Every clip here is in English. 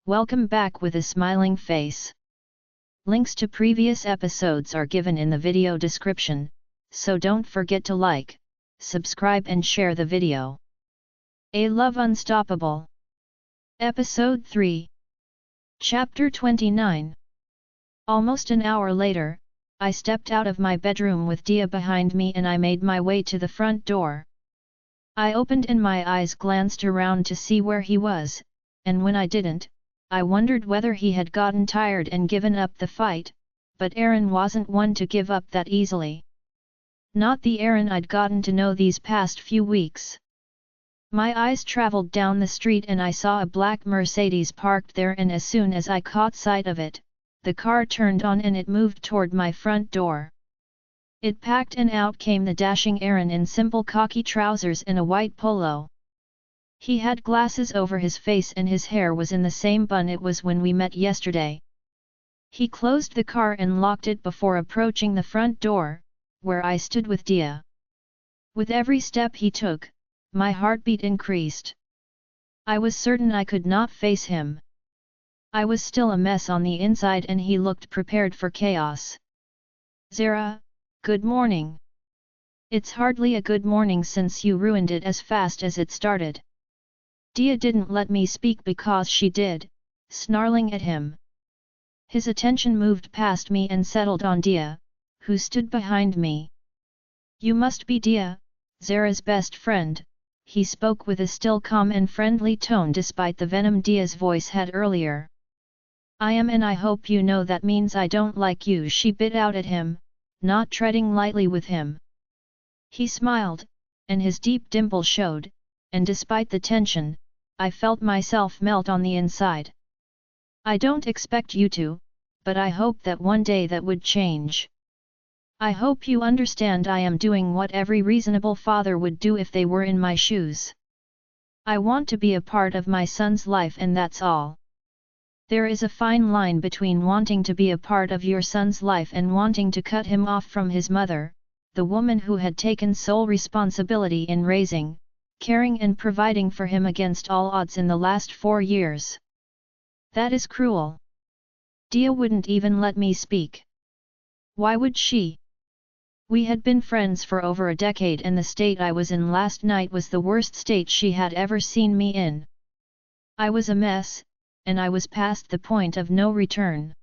Welcome back with a smiling face. Links to previous episodes are given in the video description, so don't forget to like, subscribe and share the video. A Love Unstoppable. Episode 3. Chapter 29. Almost an hour later, I stepped out of my bedroom with Dia behind me and I made my way to the front door. I opened and my eyes glanced around to see where he was, and when I didn't, I wondered whether he had gotten tired and given up the fight, but Aaron wasn't one to give up that easily. Not the Aaron I'd gotten to know these past few weeks. My eyes traveled down the street and I saw a black Mercedes parked there, and as soon as I caught sight of it, the car turned on and it moved toward my front door. It packed and out came the dashing Aaron in simple khaki trousers and a white polo. He had glasses over his face and his hair was in the same bun it was when we met yesterday. He closed the car and locked it before approaching the front door, where I stood with Dia. With every step he took, my heartbeat increased. I was certain I could not face him. I was still a mess on the inside and he looked prepared for chaos. Zara, good morning. It's hardly a good morning since you ruined it as fast as it started. Dia didn't let me speak because she did, snarling at him. His attention moved past me and settled on Dia, who stood behind me. You must be Dia, Zara's best friend, he spoke with a still calm and friendly tone despite the venom Dia's voice had earlier. I am, and I hope you know that means I don't like you, she bit out at him, not treading lightly with him. He smiled, and his deep dimple showed, and despite the tension, I felt myself melt on the inside. I don't expect you to, but I hope that one day that would change. I hope you understand I am doing what every reasonable father would do if they were in my shoes. I want to be a part of my son's life and that's all. There is a fine line between wanting to be a part of your son's life and wanting to cut him off from his mother, the woman who had taken sole responsibility in raising, caring and providing for him against all odds in the last 4 years. That is cruel. Dia wouldn't even let me speak. Why would she? We had been friends for over a decade and the state I was in last night was the worst state she had ever seen me in. I was a mess, and I was past the point of no return.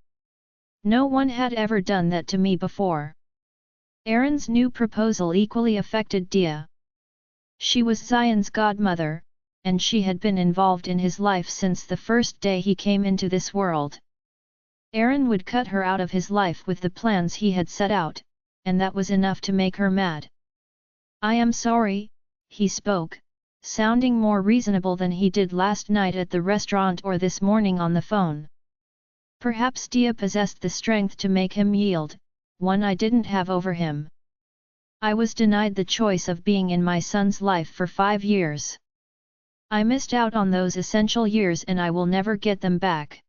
No one had ever done that to me before. Aaron's new proposal equally affected Dia. She was Zion's godmother, and she had been involved in his life since the first day he came into this world. Aaron would cut her out of his life with the plans he had set out, and that was enough to make her mad. I am sorry, he spoke, sounding more reasonable than he did last night at the restaurant or this morning on the phone. Perhaps Dia possessed the strength to make him yield, one I didn't have over him. I was denied the choice of being in my son's life for 5 years. I missed out on those essential years and I will never get them back.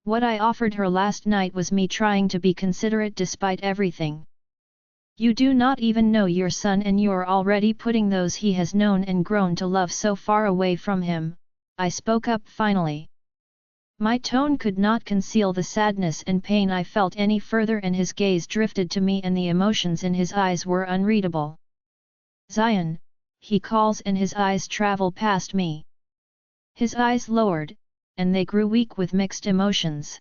What I offered her last night was me trying to be considerate despite everything. You do not even know your son and you're already putting those he has known and grown to love so far away from him, I spoke up finally. My tone could not conceal the sadness and pain I felt any further and his gaze drifted to me and the emotions in his eyes were unreadable. Zion, he calls and his eyes travel past me. His eyes lowered, and they grew weak with mixed emotions.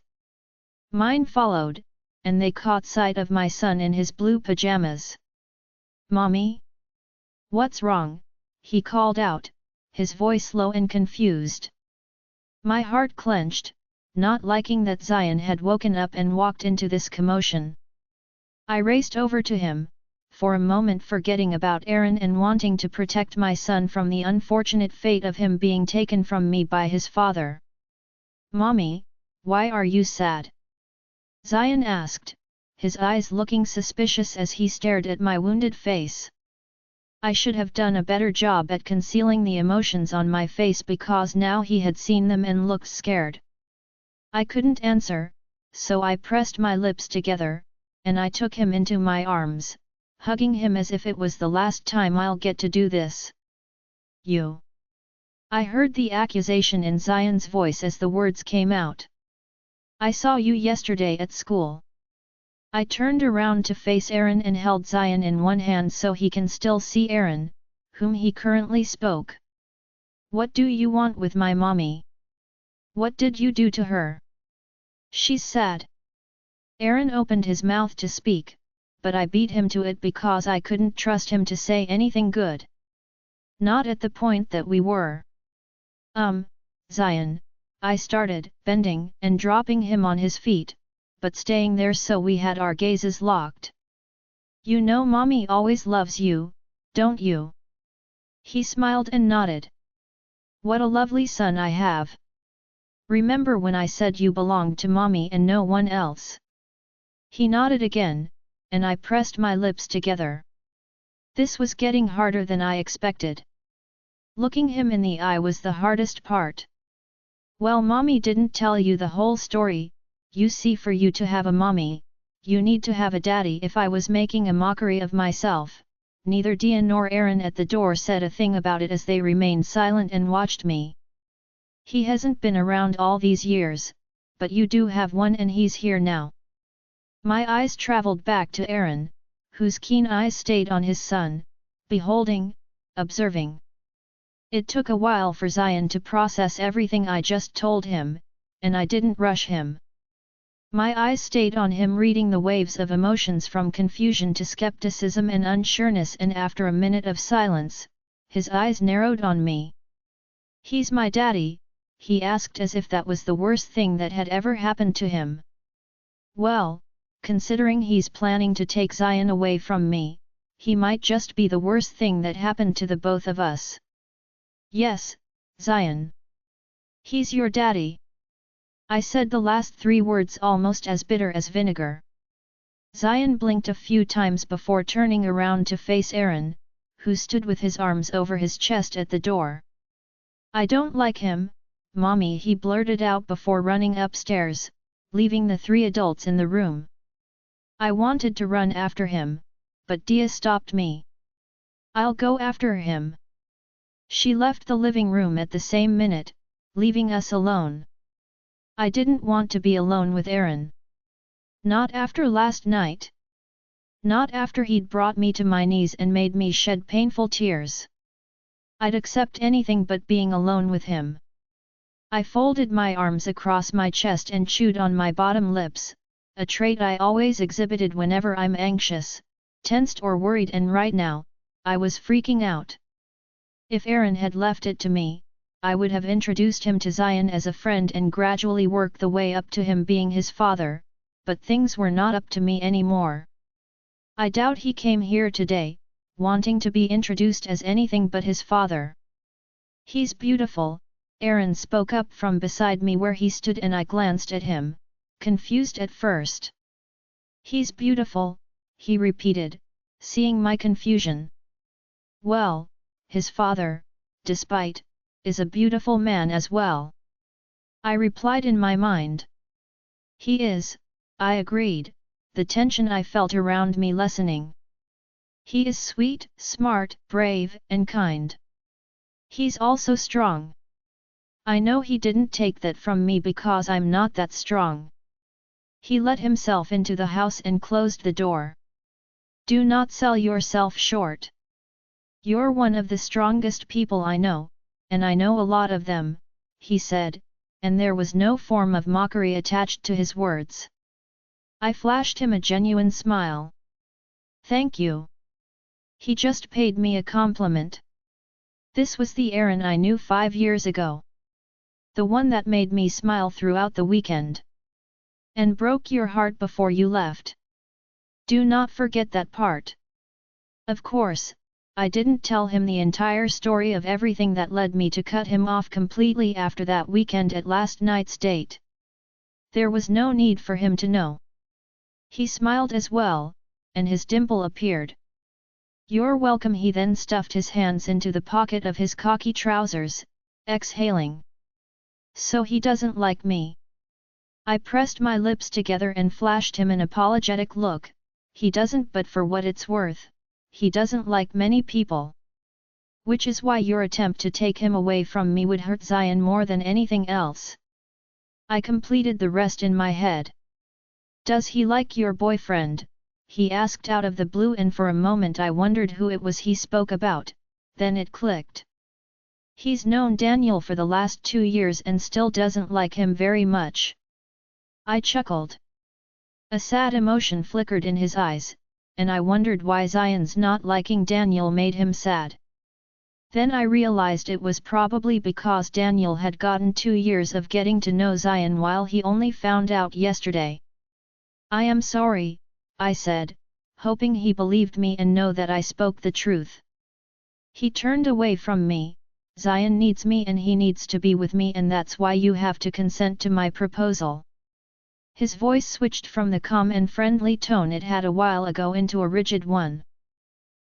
Mine followed, and they caught sight of my son in his blue pajamas. Mommy? What's wrong? He called out, his voice low and confused. My heart clenched, not liking that Zion had woken up and walked into this commotion. I raced over to him, for a moment forgetting about Aaron and wanting to protect my son from the unfortunate fate of him being taken from me by his father. Mommy, why are you sad? Zion asked, his eyes looking suspicious as he stared at my wounded face. I should have done a better job at concealing the emotions on my face because now he had seen them and looked scared. I couldn't answer, so I pressed my lips together, and I took him into my arms, hugging him as if it was the last time I'll get to do this. You. I heard the accusation in Zion's voice as the words came out. I saw you yesterday at school. I turned around to face Aaron and held Zion in one hand so he can still see Aaron, whom he currently spoke. What do you want with my mommy? What did you do to her? She's sad. Aaron opened his mouth to speak, but I beat him to it because I couldn't trust him to say anything good. Not at the point that we were. Zion, I started, bending and dropping him on his feet, but staying there so we had our gazes locked. You know mommy always loves you, don't you? He smiled and nodded. What a lovely son I have. Remember when I said you belonged to mommy and no one else? He nodded again, and I pressed my lips together. This was getting harder than I expected. Looking him in the eye was the hardest part. Well, mommy didn't tell you the whole story. You see, for you to have a mommy, you need to have a daddy. If I was making a mockery of myself, neither Dia nor Aaron at the door said a thing about it as they remained silent and watched me. He hasn't been around all these years, but you do have one and he's here now. My eyes traveled back to Aaron, whose keen eyes stayed on his son, beholding, observing. It took a while for Zion to process everything I just told him, and I didn't rush him. My eyes stayed on him, reading the waves of emotions from confusion to skepticism and unsureness, and after a minute of silence, his eyes narrowed on me. He's my daddy, he asked as if that was the worst thing that had ever happened to him. Well, considering he's planning to take Zion away from me, he might just be the worst thing that happened to the both of us. Yes, Zion. He's your daddy. I said the last three words almost as bitter as vinegar. Zion blinked a few times before turning around to face Aaron, who stood with his arms over his chest at the door. I don't like him, mommy, he blurted out before running upstairs, leaving the three adults in the room. I wanted to run after him, but Dia stopped me. I'll go after him. She left the living room at the same minute, leaving us alone. I didn't want to be alone with Aaron. Not after last night. Not after he'd brought me to my knees and made me shed painful tears. I'd accept anything but being alone with him. I folded my arms across my chest and chewed on my bottom lips, a trait I always exhibited whenever I'm anxious, tensed or worried, and right now, I was freaking out. If Aaron had left it to me, I would have introduced him to Zion as a friend and gradually worked the way up to him being his father, but things were not up to me anymore. I doubt he came here today, wanting to be introduced as anything but his father. He's beautiful, Aaron spoke up from beside me where he stood, and I glanced at him, confused at first. He's beautiful, he repeated, seeing my confusion. Well, his father, despite, is a beautiful man as well. I replied in my mind. He is, I agreed, the tension I felt around me lessening. He is sweet, smart, brave, and kind. He's also strong. I know he didn't take that from me because I'm not that strong. He let himself into the house and closed the door. Do not sell yourself short. You're one of the strongest people I know, and I know a lot of them, he said, and there was no form of mockery attached to his words. I flashed him a genuine smile. Thank you. He just paid me a compliment. This was the Aaron I knew 5 years ago. The one that made me smile throughout the weekend. And broke your heart before you left. Do not forget that part. Of course, I didn't tell him the entire story of everything that led me to cut him off completely after that weekend at last night's date. There was no need for him to know. He smiled as well, and his dimple appeared. You're welcome. He then stuffed his hands into the pocket of his khaki trousers, exhaling. So he doesn't like me. I pressed my lips together and flashed him an apologetic look. He doesn't, but for what it's worth, he doesn't like many people. Which is why your attempt to take him away from me would hurt Zion more than anything else. I completed the rest in my head. Does he like your boyfriend? He asked out of the blue, and for a moment I wondered who it was he spoke about, then it clicked. He's known Daniel for the last 2 years and still doesn't like him very much. I chuckled. A sad emotion flickered in his eyes, and I wondered why Zion's not liking Daniel made him sad. Then I realized it was probably because Daniel had gotten 2 years of getting to know Zion while he only found out yesterday. I am sorry, I said, hoping he believed me and know that I spoke the truth. He turned away from me. Zion needs me and he needs to be with me, and that's why you have to consent to my proposal. His voice switched from the calm and friendly tone it had a while ago into a rigid one.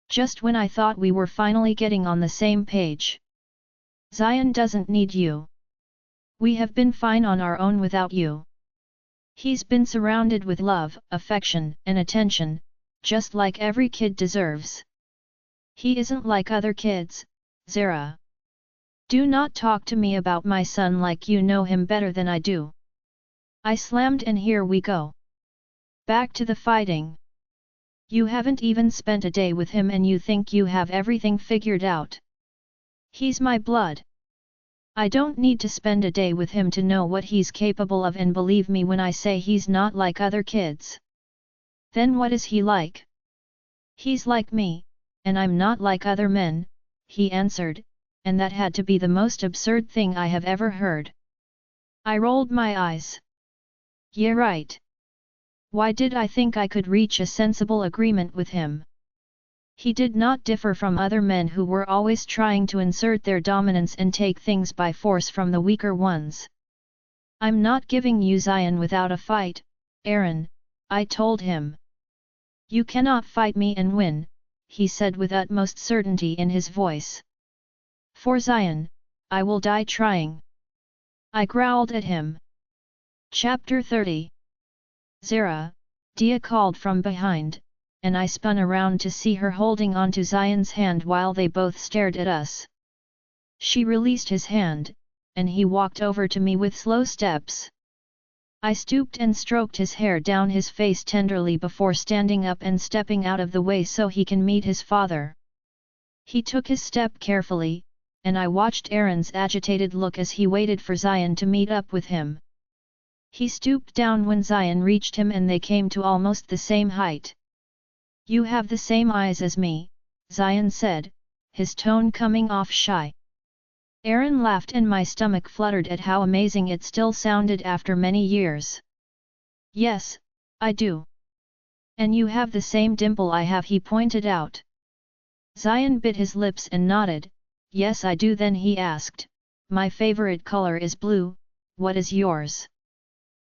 Just when I thought we were finally getting on the same page. Zion doesn't need you. We have been fine on our own without you. He's been surrounded with love, affection, and attention, just like every kid deserves. He isn't like other kids, Zara. Do not talk to me about my son like you know him better than I do. I slammed, and here we go. Back to the fighting. You haven't even spent a day with him and you think you have everything figured out. He's my blood. I don't need to spend a day with him to know what he's capable of, and believe me when I say he's not like other kids. Then what is he like? He's like me, and I'm not like other men, he answered, and that had to be the most absurd thing I have ever heard. I rolled my eyes. Yeah, right. Why did I think I could reach a sensible agreement with him? He did not differ from other men who were always trying to insert their dominance and take things by force from the weaker ones. I'm not giving you Zion without a fight, Aaron, I told him. You cannot fight me and win, he said with utmost certainty in his voice. For Zion, I will die trying. I growled at him. Chapter 30. Zara, Dia called from behind, and I spun around to see her holding onto Zion's hand while they both stared at us. She released his hand, and he walked over to me with slow steps. I stooped and stroked his hair down his face tenderly before standing up and stepping out of the way so he can meet his father. He took his step carefully, and I watched Aaron's agitated look as he waited for Zion to meet up with him. He stooped down when Zion reached him and they came to almost the same height. You have the same eyes as me, Zion said, his tone coming off shy. Aaron laughed and my stomach fluttered at how amazing it still sounded after many years. Yes, I do. And you have the same dimple I have, he pointed out. Zion bit his lips and nodded. Yes, I do. Then he asked, my favorite color is blue, what is yours?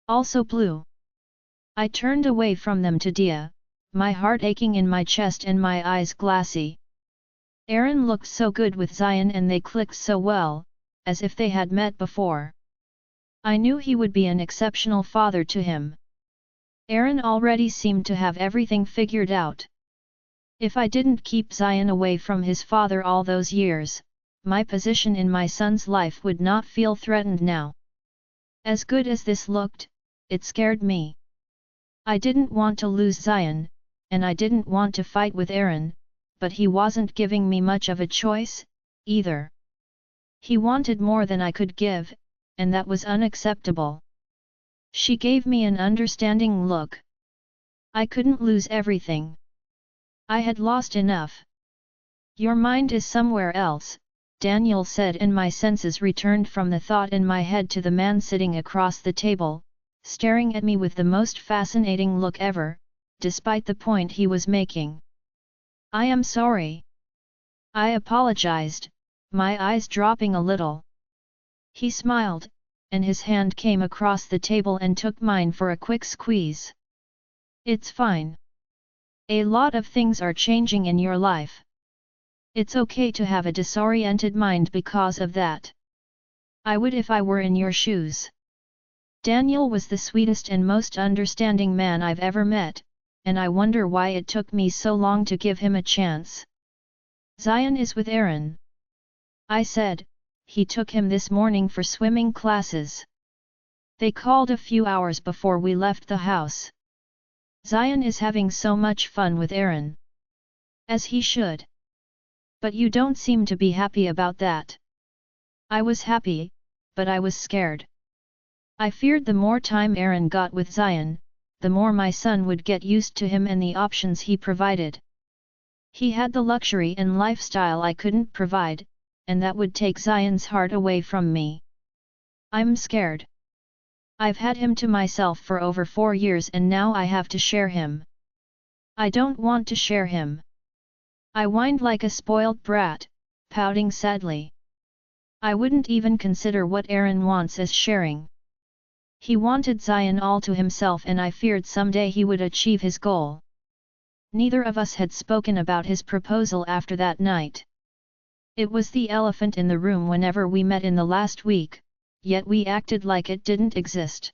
Also blue. I turned away from them to Dia, my heart aching in my chest and my eyes glassy. Aaron looked so good with Zion and they clicked so well, as if they had met before. I knew he would be an exceptional father to him. Aaron already seemed to have everything figured out. If I didn't keep Zion away from his father all those years, my position in my son's life would not feel threatened now. As good as this looked, it scared me. I didn't want to lose Zion, and I didn't want to fight with Aaron, but he wasn't giving me much of a choice, either. He wanted more than I could give, and that was unacceptable. She gave me an understanding look. I couldn't lose everything. I had lost enough. Your mind is somewhere else, Daniel said, and my senses returned from the thought in my head to the man sitting across the table, staring at me with the most fascinating look ever, despite the point he was making. I am sorry. I apologized, my eyes dropping a little. He smiled, and his hand came across the table and took mine for a quick squeeze. It's fine. A lot of things are changing in your life. It's okay to have a disoriented mind because of that. I would if I were in your shoes. Daniel was the sweetest and most understanding man I've ever met, and I wonder why it took me so long to give him a chance. Zion is with Aaron, I said, he took him this morning for swimming classes. They called a few hours before we left the house. Zion is having so much fun with Aaron. As he should. But you don't seem to be happy about that. I was happy, but I was scared. I feared the more time Aaron got with Zion, the more my son would get used to him and the options he provided. He had the luxury and lifestyle I couldn't provide, and that would take Zion's heart away from me. I'm scared. I've had him to myself for over 4 years and now I have to share him. I don't want to share him. I whined like a spoiled brat, pouting sadly. I wouldn't even consider what Aaron wants as sharing. He wanted Zion all to himself and I feared someday he would achieve his goal. Neither of us had spoken about his proposal after that night. It was the elephant in the room whenever we met in the last week, yet we acted like it didn't exist.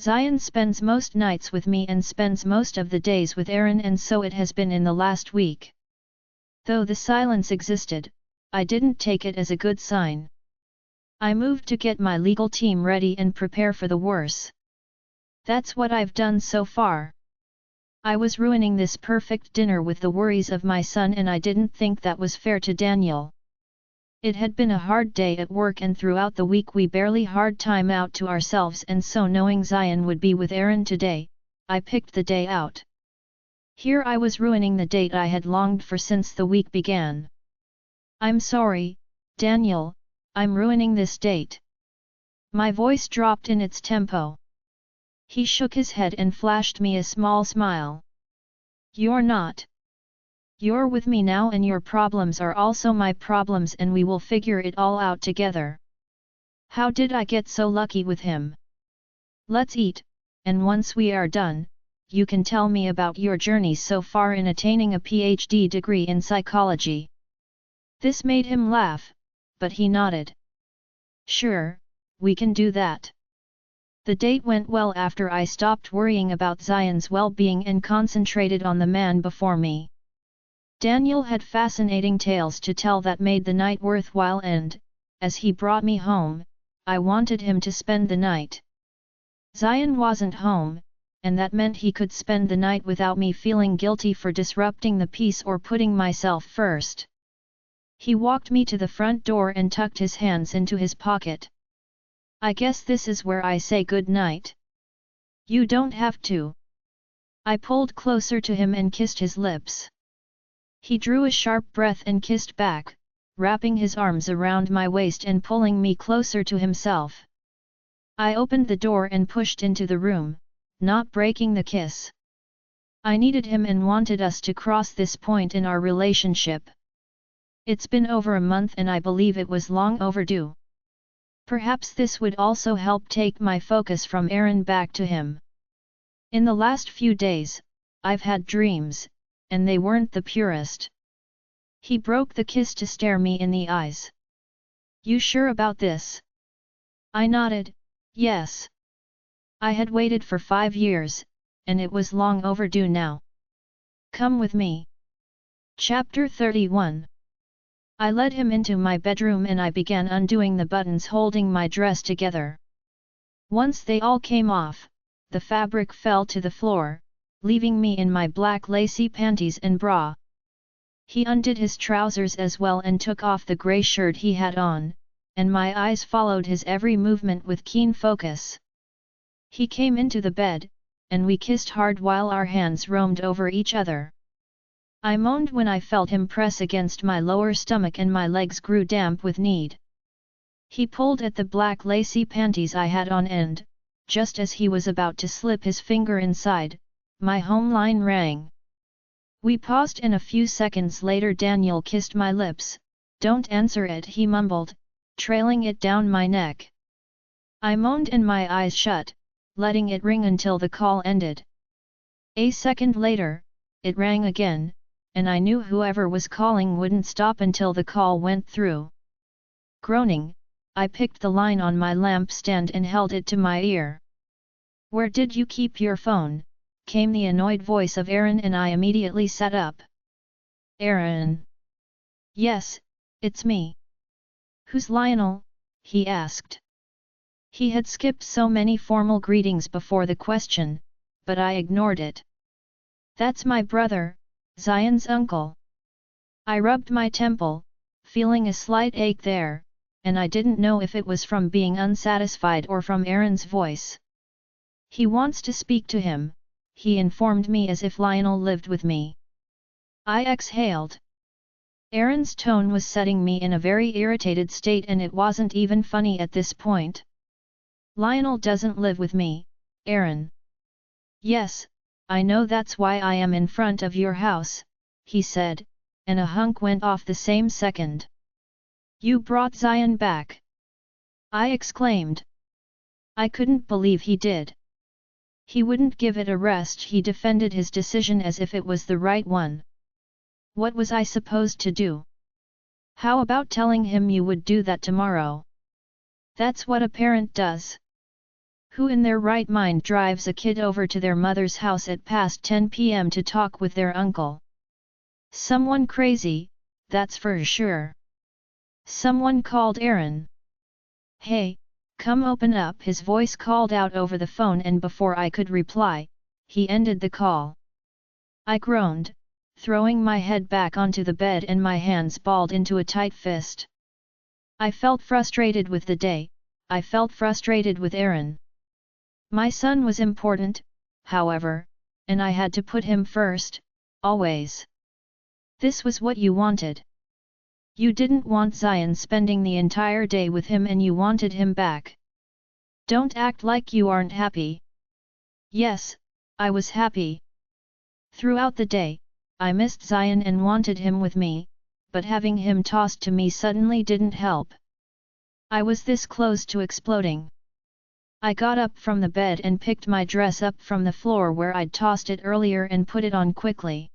Zion spends most nights with me and spends most of the days with Aaron, and so it has been in the last week. Though the silence existed, I didn't take it as a good sign. I moved to get my legal team ready and prepare for the worst. That's what I've done so far. I was ruining this perfect dinner with the worries of my son and I didn't think that was fair to Daniel. It had been a hard day at work and throughout the week we barely had time out to ourselves, and so knowing Zion would be with Aaron today, I picked the day out. Here I was ruining the date I had longed for since the week began. I'm sorry, Daniel, I'm ruining this date. My voice dropped in its tempo. He shook his head and flashed me a small smile. You're not. You're with me now and your problems are also my problems and we will figure it all out together. How did I get so lucky with him? Let's eat, and once we are done, you can tell me about your journey so far in attaining a PhD degree in psychology. This made him laugh, but he nodded. Sure, we can do that. The date went well after I stopped worrying about Zion's well-being and concentrated on the man before me. Daniel had fascinating tales to tell that made the night worthwhile, and, as he brought me home, I wanted him to spend the night. Zion wasn't home, and that meant he could spend the night without me feeling guilty for disrupting the peace or putting myself first. He walked me to the front door and tucked his hands into his pocket. I guess this is where I say good night. You don't have to. I pulled closer to him and kissed his lips. He drew a sharp breath and kissed back, wrapping his arms around my waist and pulling me closer to himself. I opened the door and pushed into the room, not breaking the kiss. I needed him and wanted us to cross this point in our relationship. It's been over a month and I believe it was long overdue. Perhaps this would also help take my focus from Aaron back to him. In the last few days, I've had dreams, and they weren't the purest. He broke the kiss to stare me in the eyes. You sure about this? I nodded, yes. I had waited for 5 years, and it was long overdue now. Come with me. Chapter 31. I led him into my bedroom and I began undoing the buttons holding my dress together. Once they all came off, the fabric fell to the floor, leaving me in my black lacy panties and bra. He undid his trousers as well and took off the grey shirt he had on, and my eyes followed his every movement with keen focus. He came into the bed, and we kissed hard while our hands roamed over each other. I moaned when I felt him press against my lower stomach and my legs grew damp with need. He pulled at the black lacy panties I had on and, just as he was about to slip his finger inside, my home line rang. We paused and a few seconds later Daniel kissed my lips. Don't answer it, he mumbled, trailing it down my neck. I moaned and my eyes shut, letting it ring until the call ended. A second later, it rang again, and I knew whoever was calling wouldn't stop until the call went through. Groaning, I picked the line on my lampstand and held it to my ear. Where did you keep your phone? Came the annoyed voice of Aaron and I immediately sat up. Aaron. Yes, it's me. "Who's Lionel?" he asked. He had skipped so many formal greetings before the question, but I ignored it. "That's my brother, Zion's uncle." I rubbed my temple, feeling a slight ache there, and I didn't know if it was from being unsatisfied or from Aaron's voice. "He wants to speak to him," he informed me as if Lionel lived with me. I exhaled. Aaron's tone was setting me in a very irritated state, and it wasn't even funny at this point. "Lionel doesn't live with me, Aaron." "Yes, I know, that's why I am in front of your house," he said, and a hunk went off the same second. "You brought Zion back?" I exclaimed. I couldn't believe he did. He wouldn't give it a rest. He defended his decision as if it was the right one. What was I supposed to do? "How about telling him you would do that tomorrow?" "That's what a parent does. Who in their right mind drives a kid over to their mother's house at past 10 p.m. to talk with their uncle? Someone crazy, that's for sure." Someone called Aaron. "Hey, come open up," his voice called out over the phone, and before I could reply, he ended the call. I groaned, throwing my head back onto the bed and my hands balled into a tight fist. I felt frustrated with the day, I felt frustrated with Aaron. My son was important, however, and I had to put him first, always. "This was what you wanted. You didn't want Zion spending the entire day with him, and you wanted him back. Don't act like you aren't happy." Yes, I was happy. Throughout the day, I missed Zion and wanted him with me, but having him tossed to me suddenly didn't help. I was this close to exploding. I got up from the bed and picked my dress up from the floor where I'd tossed it earlier and put it on quickly.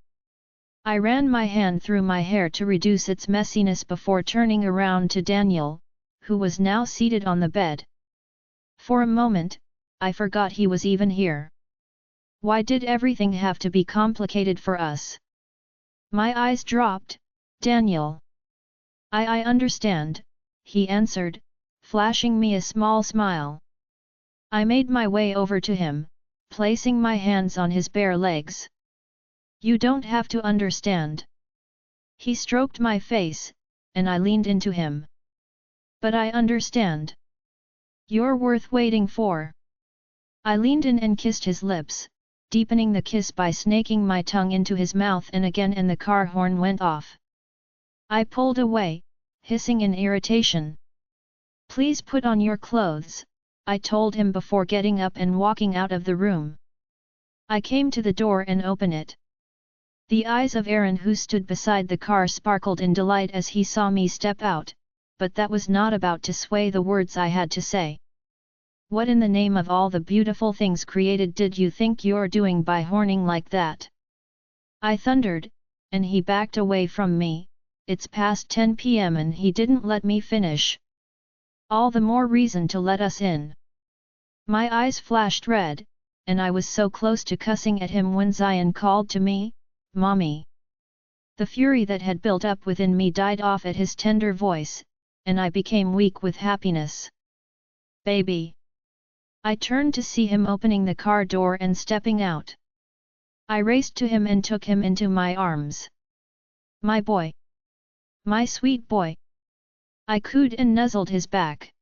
I ran my hand through my hair to reduce its messiness before turning around to Daniel, who was now seated on the bed. For a moment, I forgot he was even here. Why did everything have to be complicated for us? My eyes dropped. "Daniel." I understand," he answered, flashing me a small smile. I made my way over to him, placing my hands on his bare legs. "You don't have to understand." He stroked my face, and I leaned into him. "But I understand. You're worth waiting for." I leaned in and kissed his lips, deepening the kiss by snaking my tongue into his mouth, and the car horn went off. I pulled away, hissing in irritation. "Please put on your clothes," I told him before getting up and walking out of the room. I came to the door and opened it. The eyes of Aaron, who stood beside the car, sparkled in delight as he saw me step out, but that was not about to sway the words I had to say. "What in the name of all the beautiful things created did you think you're doing by horning like that?" I thundered, and he backed away from me. "It's past 10 p.m. and he didn't let me finish. All the more reason to let us in." My eyes flashed red, and I was so close to cussing at him when Zion called to me, "Mommy." The fury that had built up within me died off at his tender voice, and I became weak with happiness. "Baby." I turned to see him opening the car door and stepping out. I raced to him and took him into my arms. "My boy. My sweet boy." I cooed and nuzzled his back.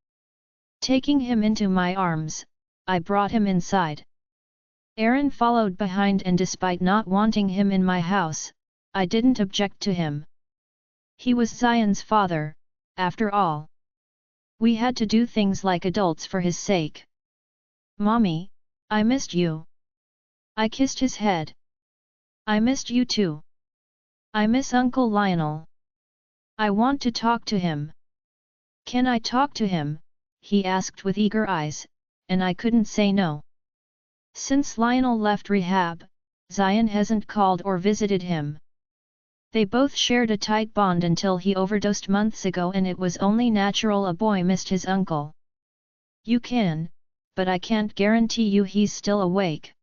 Taking him into my arms, I brought him inside. Aaron followed behind, and despite not wanting him in my house, I didn't object to him. He was Zion's father, after all. We had to do things like adults for his sake. "Mommy, I missed you." I kissed his head. "I missed you too. I miss Uncle Lionel. I want to talk to him." "Can I talk to him?" he asked with eager eyes, and I couldn't say no. Since Lionel left rehab, Zion hasn't called or visited him. They both shared a tight bond until he overdosed months ago, and it was only natural a boy missed his uncle. "You can, but I can't guarantee you he's still awake."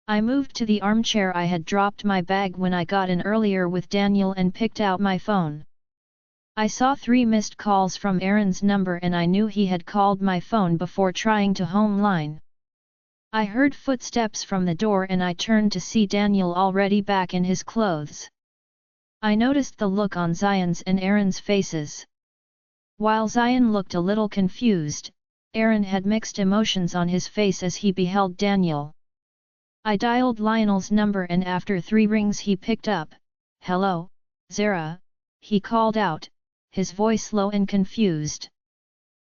I moved to the armchair. I had dropped my bag when I got in earlier with Daniel and picked out my phone. I saw 3 missed calls from Aaron's number and I knew he had called my phone before trying to home line. I heard footsteps from the door and I turned to see Daniel already back in his clothes. I noticed the look on Zion's and Aaron's faces. While Zion looked a little confused, Aaron had mixed emotions on his face as he beheld Daniel. I dialed Lionel's number and after 3 rings he picked up. "Hello, Zara," he called out, his voice low and confused.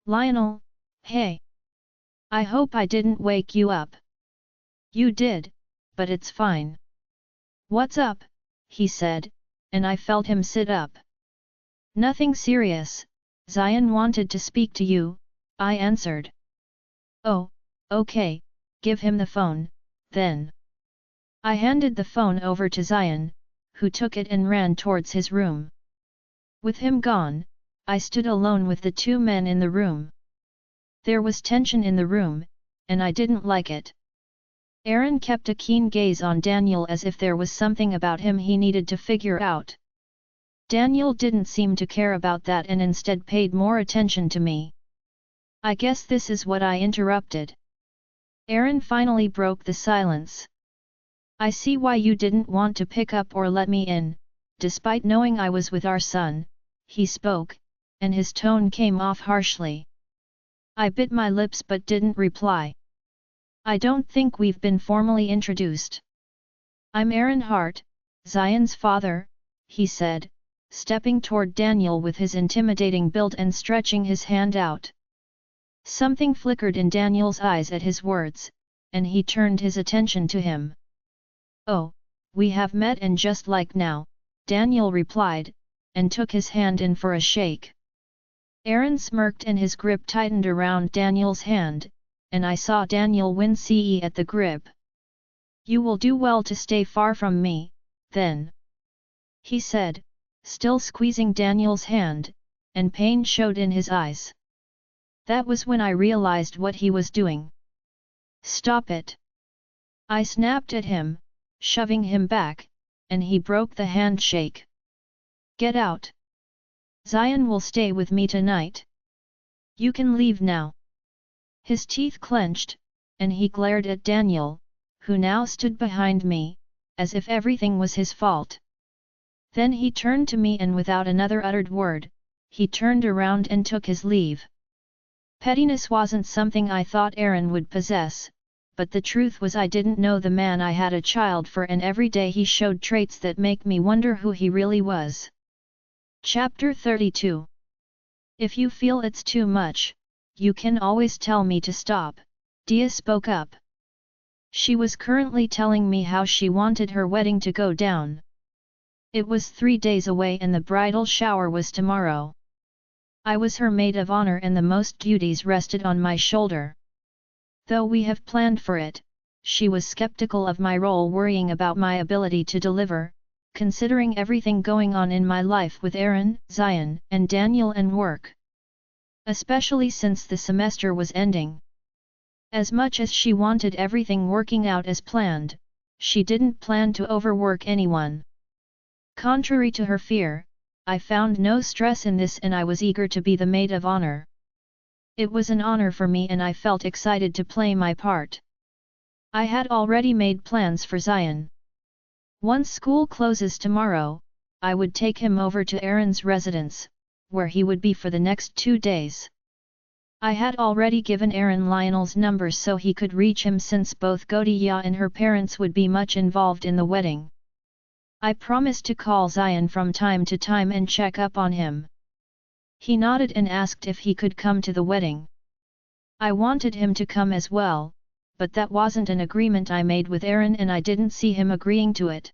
"Lionel, hey. I hope I didn't wake you up." "You did, but it's fine." "What's up?" he said, and I felt him sit up. "Nothing serious, Zion wanted to speak to you," I answered. "Oh, okay, give him the phone, then." I handed the phone over to Zion, who took it and ran towards his room. With him gone, I stood alone with the 2 men in the room. There was tension in the room, and I didn't like it. Aaron kept a keen gaze on Daniel as if there was something about him he needed to figure out. Daniel didn't seem to care about that and instead paid more attention to me. "I guess this is what I interrupted." Aaron finally broke the silence. "I see why you didn't want to pick up or let me in, despite knowing I was with our son," he spoke, and his tone came off harshly. I bit my lips but didn't reply. "I don't think we've been formally introduced." "I'm Aaron Hart, Zion's father," he said, stepping toward Daniel with his intimidating build and stretching his hand out. Something flickered in Daniel's eyes at his words, and he turned his attention to him. "Oh, we have met and just like now," Daniel replied, and took his hand in for a shake. Aaron smirked and his grip tightened around Daniel's hand, and I saw Daniel wince at the grip. "You will do well to stay far from me, then," he said, still squeezing Daniel's hand, and pain showed in his eyes. That was when I realized what he was doing. "Stop it!" I snapped at him, shoving him back, and he broke the handshake. "Get out! Zion will stay with me tonight. You can leave now." His teeth clenched, and he glared at Daniel, who now stood behind me, as if everything was his fault. Then he turned to me and without another uttered word, he turned around and took his leave. Pettiness wasn't something I thought Aaron would possess, but the truth was I didn't know the man I had a child for and every day he showed traits that make me wonder who he really was. Chapter 32. If you feel it's too much, you can always tell me to stop, Dia spoke up. She was currently telling me how she wanted her wedding to go down. It was 3 days away and the bridal shower was tomorrow. I was her maid of honor and the most duties rested on my shoulder. Though we have planned for it, she was skeptical of my role, worrying about my ability to deliver, considering everything going on in my life with Aaron, Zion, and Daniel and work. Especially since the semester was ending. As much as she wanted everything working out as planned, she didn't plan to overwork anyone. Contrary to her fear, I found no stress in this and I was eager to be the maid of honor. It was an honor for me and I felt excited to play my part. I had already made plans for Zion. Once school closes tomorrow, I would take him over to Aaron's residence, where he would be for the next 2 days. I had already given Aaron Lionel's number so he could reach him since both Godiya and her parents would be much involved in the wedding. I promised to call Zion from time to time and check up on him. He nodded and asked if he could come to the wedding. I wanted him to come as well, but that wasn't an agreement I made with Aaron and I didn't see him agreeing to it.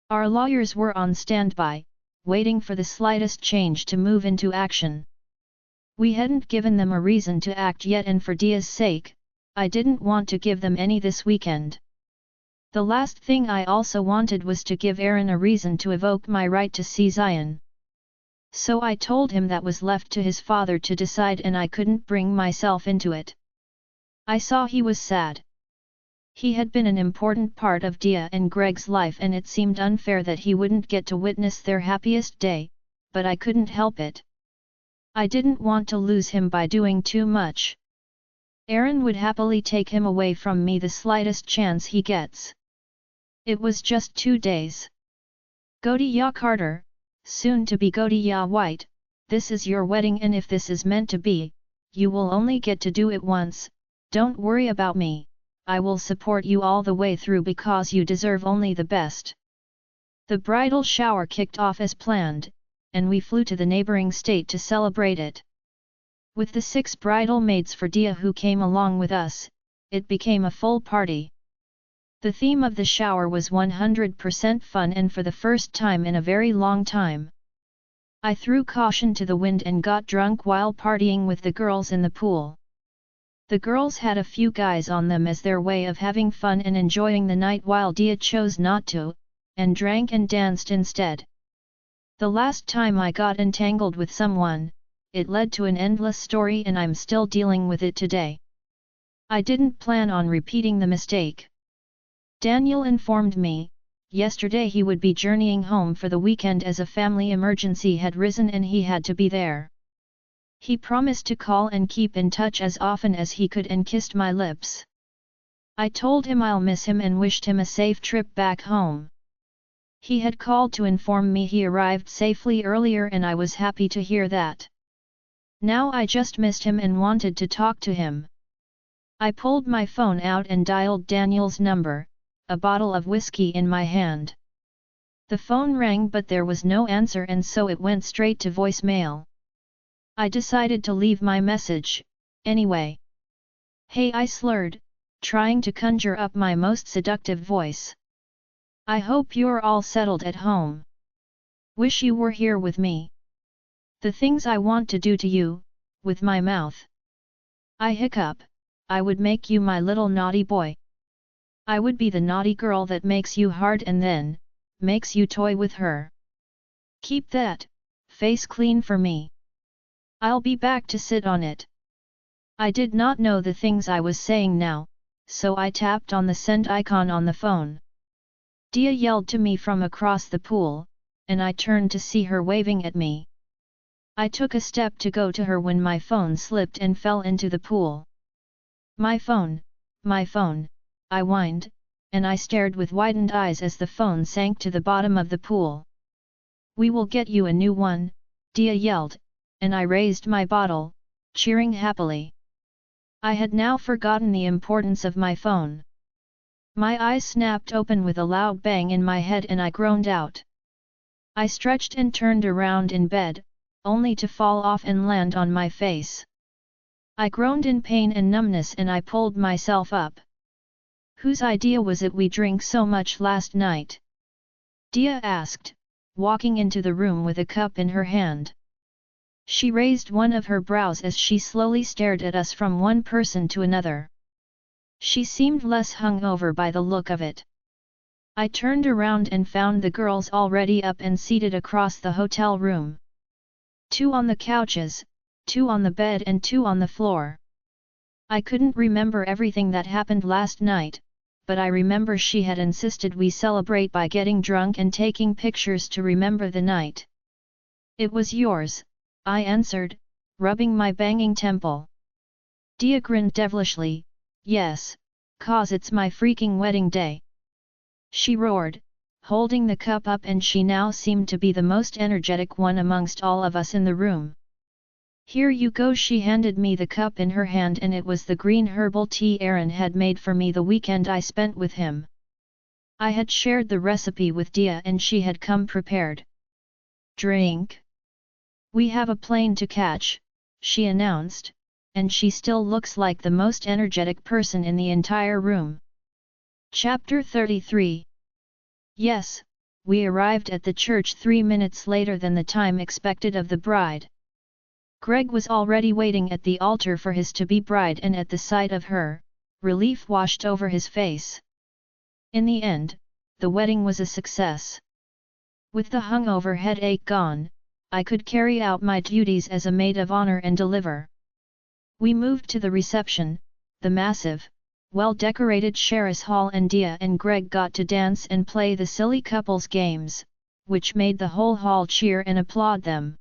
Our lawyers were on standby, waiting for the slightest change to move into action. We hadn't given them a reason to act yet and for Dia's sake, I didn't want to give them any this weekend. The last thing I also wanted was to give Aaron a reason to evoke my right to see Zion. So I told him that was left to his father to decide and I couldn't bring myself into it. I saw he was sad. He had been an important part of Dia and Greg's life and it seemed unfair that he wouldn't get to witness their happiest day, but I couldn't help it. I didn't want to lose him by doing too much. Aaron would happily take him away from me the slightest chance he gets. It was just 2 days. Godiya Carter, soon to be Godiya White, this is your wedding, and if this is meant to be, you will only get to do it once. Don't worry about me, I will support you all the way through because you deserve only the best. The bridal shower kicked off as planned, and we flew to the neighboring state to celebrate it. With the 6 bridal maids for Dia who came along with us, it became a full party. The theme of the shower was 100% fun, and for the first time in a very long time, I threw caution to the wind and got drunk while partying with the girls in the pool. The girls had a few guys on them as their way of having fun and enjoying the night, while Dia chose not to, and drank and danced instead. The last time I got entangled with someone, it led to an endless story, and I'm still dealing with it today. I didn't plan on repeating the mistake. Daniel informed me, yesterday he would be journeying home for the weekend as a family emergency had risen and he had to be there. He promised to call and keep in touch as often as he could and kissed my lips. I told him I'll miss him and wished him a safe trip back home. He had called to inform me he arrived safely earlier, and I was happy to hear that. Now I just missed him and wanted to talk to him. I pulled my phone out and dialed Daniel's number, a bottle of whiskey in my hand. The phone rang, but there was no answer, and so it went straight to voicemail. I decided to leave my message, anyway. "Hey," I slurred, trying to conjure up my most seductive voice. "I hope you're all settled at home. Wish you were here with me. The things I want to do to you, with my mouth. I hiccup, I would make you my little naughty boy. I would be the naughty girl that makes you hard and then, makes you toy with her. Keep that face clean for me. I'll be back to sit on it." I did not know the things I was saying now, so I tapped on the send icon on the phone. Dia yelled to me from across the pool, and I turned to see her waving at me. I took a step to go to her when my phone slipped and fell into the pool. My phone, I whined, and I stared with widened eyes as the phone sank to the bottom of the pool. "We will get you a new one," Dia yelled, and I raised my bottle, cheering happily. I had now forgotten the importance of my phone. My eyes snapped open with a loud bang in my head and I groaned out. I stretched and turned around in bed, only to fall off and land on my face. I groaned in pain and numbness and I pulled myself up. "Whose idea was it we drink so much last night?" Dia asked, walking into the room with a cup in her hand. She raised one of her brows as she slowly stared at us from one person to another. She seemed less hungover by the look of it. I turned around and found the girls already up and seated across the hotel room. 2 on the couches, 2 on the bed and 2 on the floor. I couldn't remember everything that happened last night, but I remember she had insisted we celebrate by getting drunk and taking pictures to remember the night. "It was yours," I answered, rubbing my banging temple. Dia grinned devilishly, "Yes, 'cause it's my freaking wedding day." She roared, holding the cup up, and she now seemed to be the most energetic one amongst all of us in the room. "Here you go." She handed me the cup in her hand and it was the green herbal tea Aaron had made for me the weekend I spent with him. I had shared the recipe with Dia and she had come prepared. "Drink? We have a plane to catch," she announced, and she still looks like the most energetic person in the entire room. Chapter 33. Yes, we arrived at the church 3 minutes later than the time expected of the bride. Greg was already waiting at the altar for his to-be bride, and at the sight of her, relief washed over his face. In the end, the wedding was a success. With the hungover headache gone, I could carry out my duties as a maid of honor and deliver. We moved to the reception, the massive, well-decorated Sheris Hall, and Dia and Greg got to dance and play the silly couples games, which made the whole hall cheer and applaud them.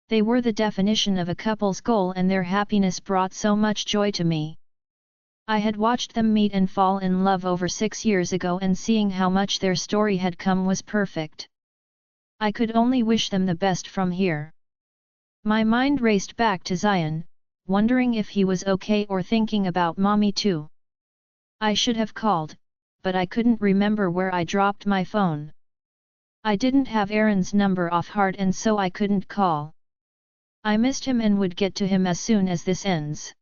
They were the definition of a couple's goal, and their happiness brought so much joy to me. I had watched them meet and fall in love over 6 years ago, and seeing how much their story had come was perfect. I could only wish them the best from here. My mind raced back to Zion, wondering if he was okay or thinking about mommy too. I should have called, but I couldn't remember where I dropped my phone. I didn't have Aaron's number off heart, and so I couldn't call. I missed him and would get to him as soon as this ends.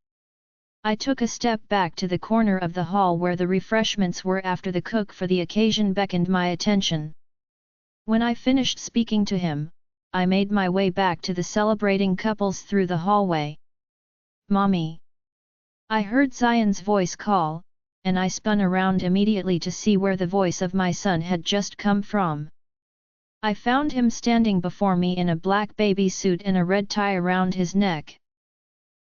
I took a step back to the corner of the hall where the refreshments were after the cook for the occasion beckoned my attention. When I finished speaking to him, I made my way back to the celebrating couples through the hallway. Mommy! I heard Zion's voice call, and I spun around immediately to see where the voice of my son had just come from. I found him standing before me in a black baby suit and a red tie around his neck.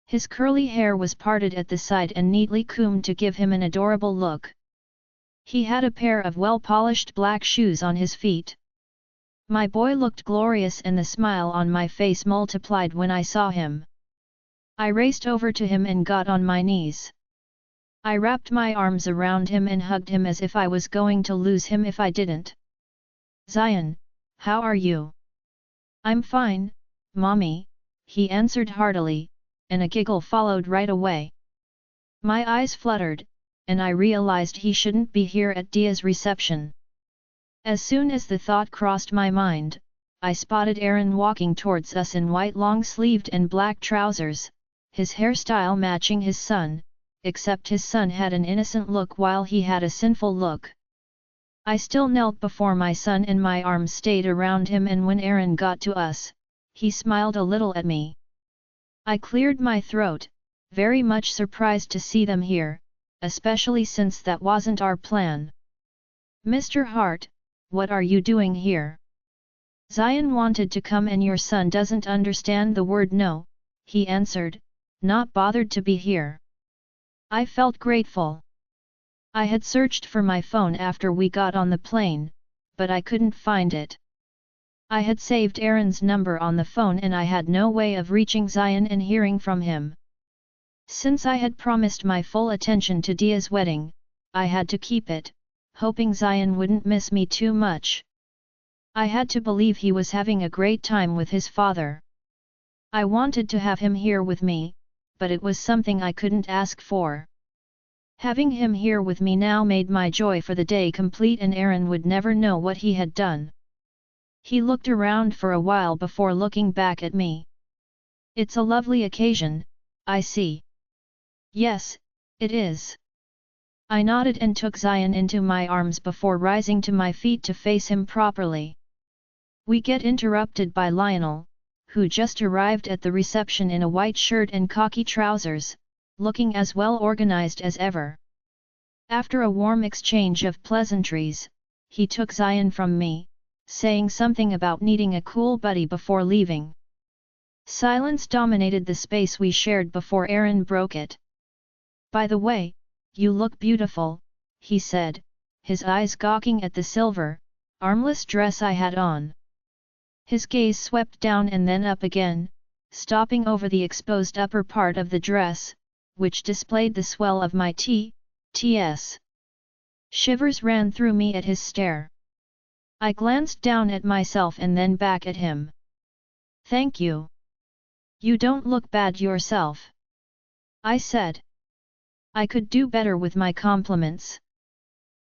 His curly hair was parted at the side and neatly combed to give him an adorable look. He had a pair of well-polished black shoes on his feet. My boy looked glorious, and the smile on my face multiplied when I saw him. I raced over to him and got on my knees. I wrapped my arms around him and hugged him as if I was going to lose him if I didn't. Zion, how are you? I'm fine, Mommy, he answered heartily, and a giggle followed right away. My eyes fluttered, and I realized he shouldn't be here at Dia's reception. As soon as the thought crossed my mind, I spotted Aaron walking towards us in white long-sleeved and black trousers, his hairstyle matching his son, except his son had an innocent look while he had a sinful look. I still knelt before my son and my arms stayed around him, and when Aaron got to us, he smiled a little at me. I cleared my throat, very much surprised to see them here, especially since that wasn't our plan. Mr. Hart, what are you doing here? Zion wanted to come and your son doesn't understand the word no, he answered, not bothered to be here. I felt grateful. I had searched for my phone after we got on the plane, but I couldn't find it. I had saved Aaron's number on the phone and I had no way of reaching Zion and hearing from him. Since I had promised my full attention to Dia's wedding, I had to keep it, hoping Zion wouldn't miss me too much. I had to believe he was having a great time with his father. I wanted to have him here with me, but it was something I couldn't ask for. Having him here with me now made my joy for the day complete, and Aaron would never know what he had done. He looked around for a while before looking back at me. It's a lovely occasion, I see. Yes, it is. I nodded and took Zion into my arms before rising to my feet to face him properly. We get interrupted by Lionel, who just arrived at the reception in a white shirt and khaki trousers, looking as well organized as ever. After a warm exchange of pleasantries, he took Zion from me, saying something about needing a cool buddy before leaving. Silence dominated the space we shared before Aaron broke it. By the way, you look beautiful, he said, his eyes gawking at the silver, armless dress I had on. His gaze swept down and then up again, stopping over the exposed upper part of the dress, which displayed the swell of my T.S. Shivers ran through me at his stare. I glanced down at myself and then back at him. Thank you. You don't look bad yourself, I said. I could do better with my compliments.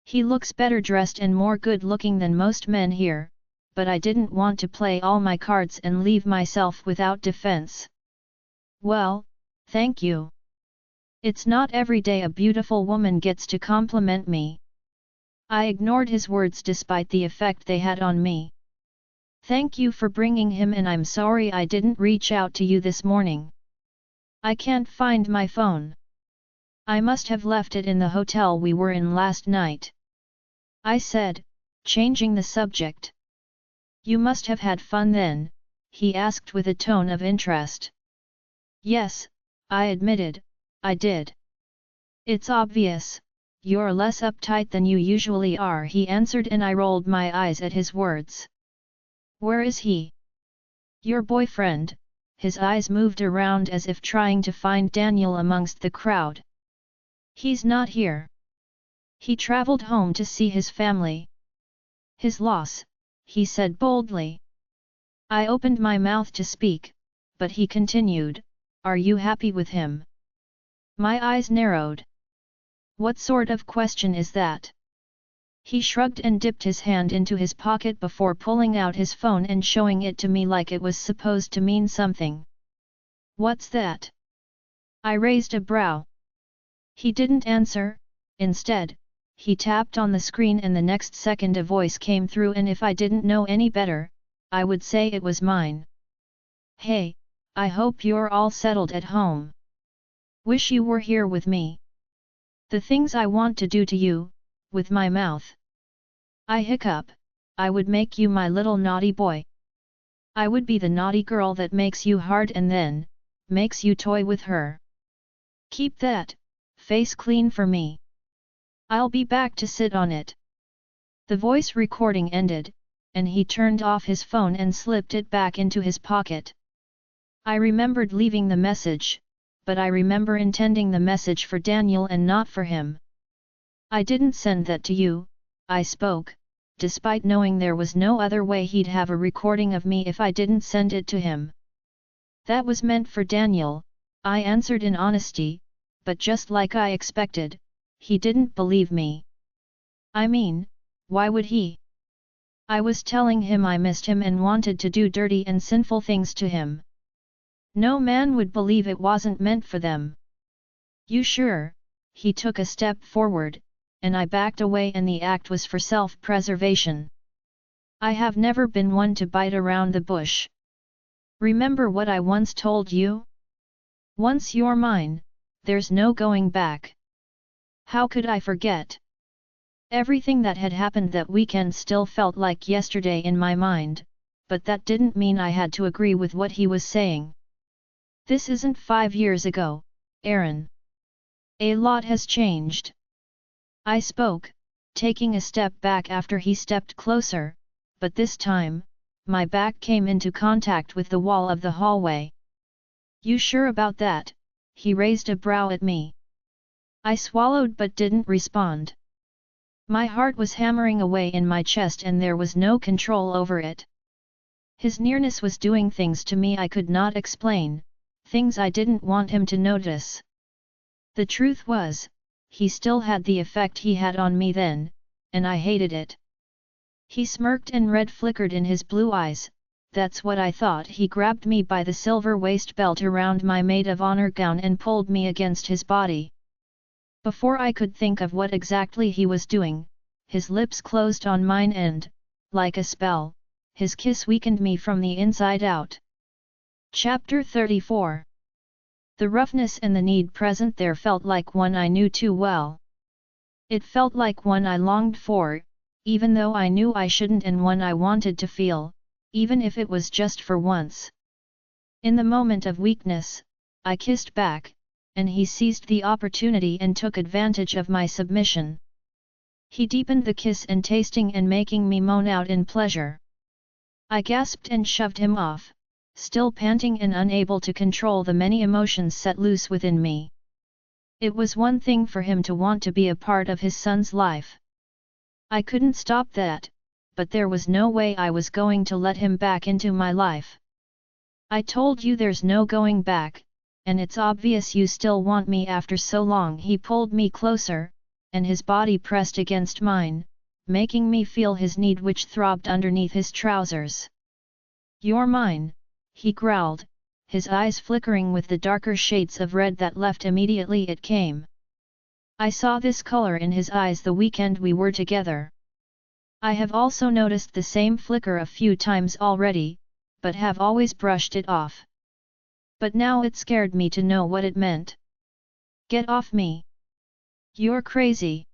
He looks better dressed and more good-looking than most men here, but I didn't want to play all my cards and leave myself without defense. Well, thank you. It's not every day a beautiful woman gets to compliment me. I ignored his words despite the effect they had on me. Thank you for bringing him, and I'm sorry I didn't reach out to you this morning. I can't find my phone. I must have left it in the hotel we were in last night, I said, changing the subject. You must have had fun then, he asked with a tone of interest. Yes, I admitted, I did. It's obvious, you're less uptight than you usually are, he answered, and I rolled my eyes at his words. Where is he? Your boyfriend. His eyes moved around as if trying to find Daniel amongst the crowd. He's not here. He traveled home to see his family. His loss, he said boldly. I opened my mouth to speak, but he continued, Are you happy with him? My eyes narrowed. What sort of question is that? He shrugged and dipped his hand into his pocket before pulling out his phone and showing it to me like it was supposed to mean something. What's that? I raised a brow. He didn't answer. Instead, he tapped on the screen and the next second a voice came through, and if I didn't know any better, I would say it was mine. Hey, I hope you're all settled at home. Wish you were here with me. The things I want to do to you, with my mouth. I hiccup, I would make you my little naughty boy. I would be the naughty girl that makes you hard and then, makes you toy with her. Keep that face clean for me. I'll be back to sit on it. The voice recording ended, and he turned off his phone and slipped it back into his pocket. I remembered leaving the message, but I remember intending the message for Daniel and not for him. I didn't send that to you, I spoke, despite knowing there was no other way he'd have a recording of me if I didn't send it to him. That was meant for Daniel, I answered in honesty, but just like I expected, he didn't believe me. I mean, why would he? I was telling him I missed him and wanted to do dirty and sinful things to him. No man would believe it wasn't meant for them. You sure? He took a step forward, and I backed away, and the act was for self-preservation. I have never been one to bite around the bush. Remember what I once told you? Once you're mine, there's no going back. How could I forget? Everything that had happened that weekend still felt like yesterday in my mind, but that didn't mean I had to agree with what he was saying. This isn't 5 years ago, Aaron. A lot has changed. I spoke, taking a step back after he stepped closer, but this time, my back came into contact with the wall of the hallway. You sure about that? He raised a brow at me. I swallowed but didn't respond. My heart was hammering away in my chest and there was no control over it. His nearness was doing things to me I could not explain, things I didn't want him to notice. The truth was, he still had the effect he had on me then, and I hated it. He smirked and red flickered in his blue eyes. That's what I thought. He grabbed me by the silver waist belt around my maid of honor gown and pulled me against his body. Before I could think of what exactly he was doing, his lips closed on mine and, like a spell, his kiss weakened me from the inside out. Chapter 34. The roughness and the need present there felt like one I knew too well. It felt like one I longed for, even though I knew I shouldn't, and one I wanted to feel, even if it was just for once. In the moment of weakness, I kissed back, and he seized the opportunity and took advantage of my submission. He deepened the kiss and tasting and making me moan out in pleasure. I gasped and shoved him off, still panting and unable to control the many emotions set loose within me. It was one thing for him to want to be a part of his son's life. I couldn't stop that, but there was no way I was going to let him back into my life. I told you there's no going back, and it's obvious you still want me after so long. He pulled me closer, and his body pressed against mine, making me feel his need which throbbed underneath his trousers. You're mine, he growled, his eyes flickering with the darker shades of red that left immediately it came. I saw this color in his eyes the weekend we were together. I have also noticed the same flicker a few times already, but have always brushed it off. But now it scared me to know what it meant. Get off me! You're crazy!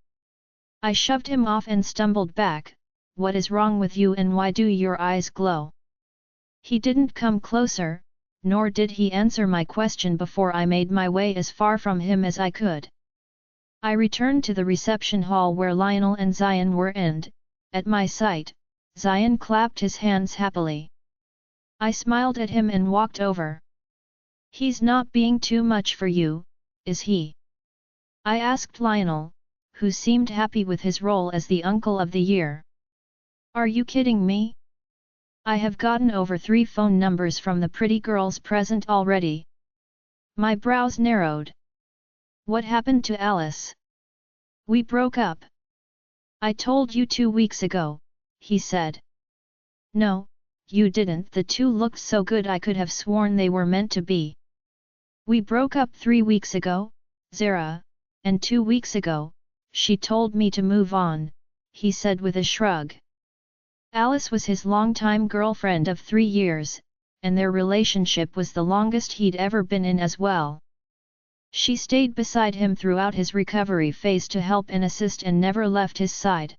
I shoved him off and stumbled back. What is wrong with you and why do your eyes glow? He didn't come closer, nor did he answer my question before I made my way as far from him as I could. I returned to the reception hall where Lionel and Zion were and, at my sight, Zion clapped his hands happily. I smiled at him and walked over. He's not being too much for you, is he? I asked Lionel, who seemed happy with his role as the uncle of the year. Are you kidding me? I have gotten over 3 phone numbers from the pretty girls present already. My brows narrowed. What happened to Alice? We broke up. I told you 2 weeks ago, he said. No, you didn't. The two looked so good I could have sworn they were meant to be. We broke up 3 weeks ago, Zara, and 2 weeks ago, she told me to move on, he said with a shrug. Alice was his longtime girlfriend of 3 years, and their relationship was the longest he'd ever been in as well. She stayed beside him throughout his recovery phase to help and assist and never left his side.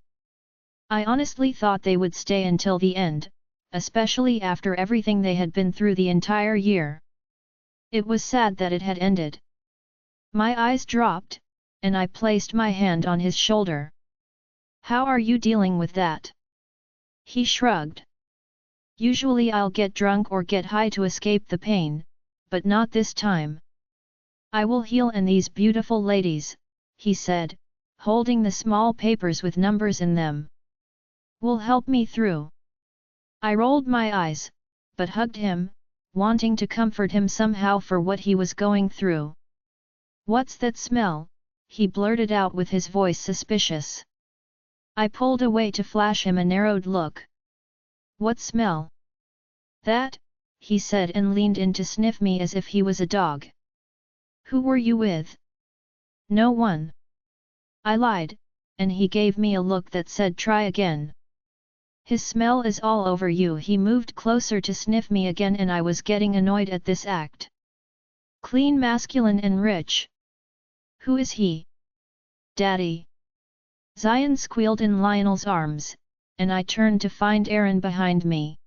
I honestly thought they would stay until the end, especially after everything they had been through the entire year. It was sad that it had ended. My eyes dropped, and I placed my hand on his shoulder. How are you dealing with that? He shrugged. Usually I'll get drunk or get high to escape the pain, but not this time. I will heal, and these beautiful ladies, he said, holding the small papers with numbers in them, will help me through. I rolled my eyes, but hugged him, wanting to comfort him somehow for what he was going through. What's that smell? He blurted out with his voice suspicious. I pulled away to flash him a narrowed look. What smell? That, he said and leaned in to sniff me as if he was a dog. Who were you with? No one. I lied, and he gave me a look that said try again. His smell is all over you. He moved closer to sniff me again, and I was getting annoyed at this act. Clean, masculine and rich. Who is he? Daddy. Zion squealed in Lionel's arms, and I turned to find Aaron behind me.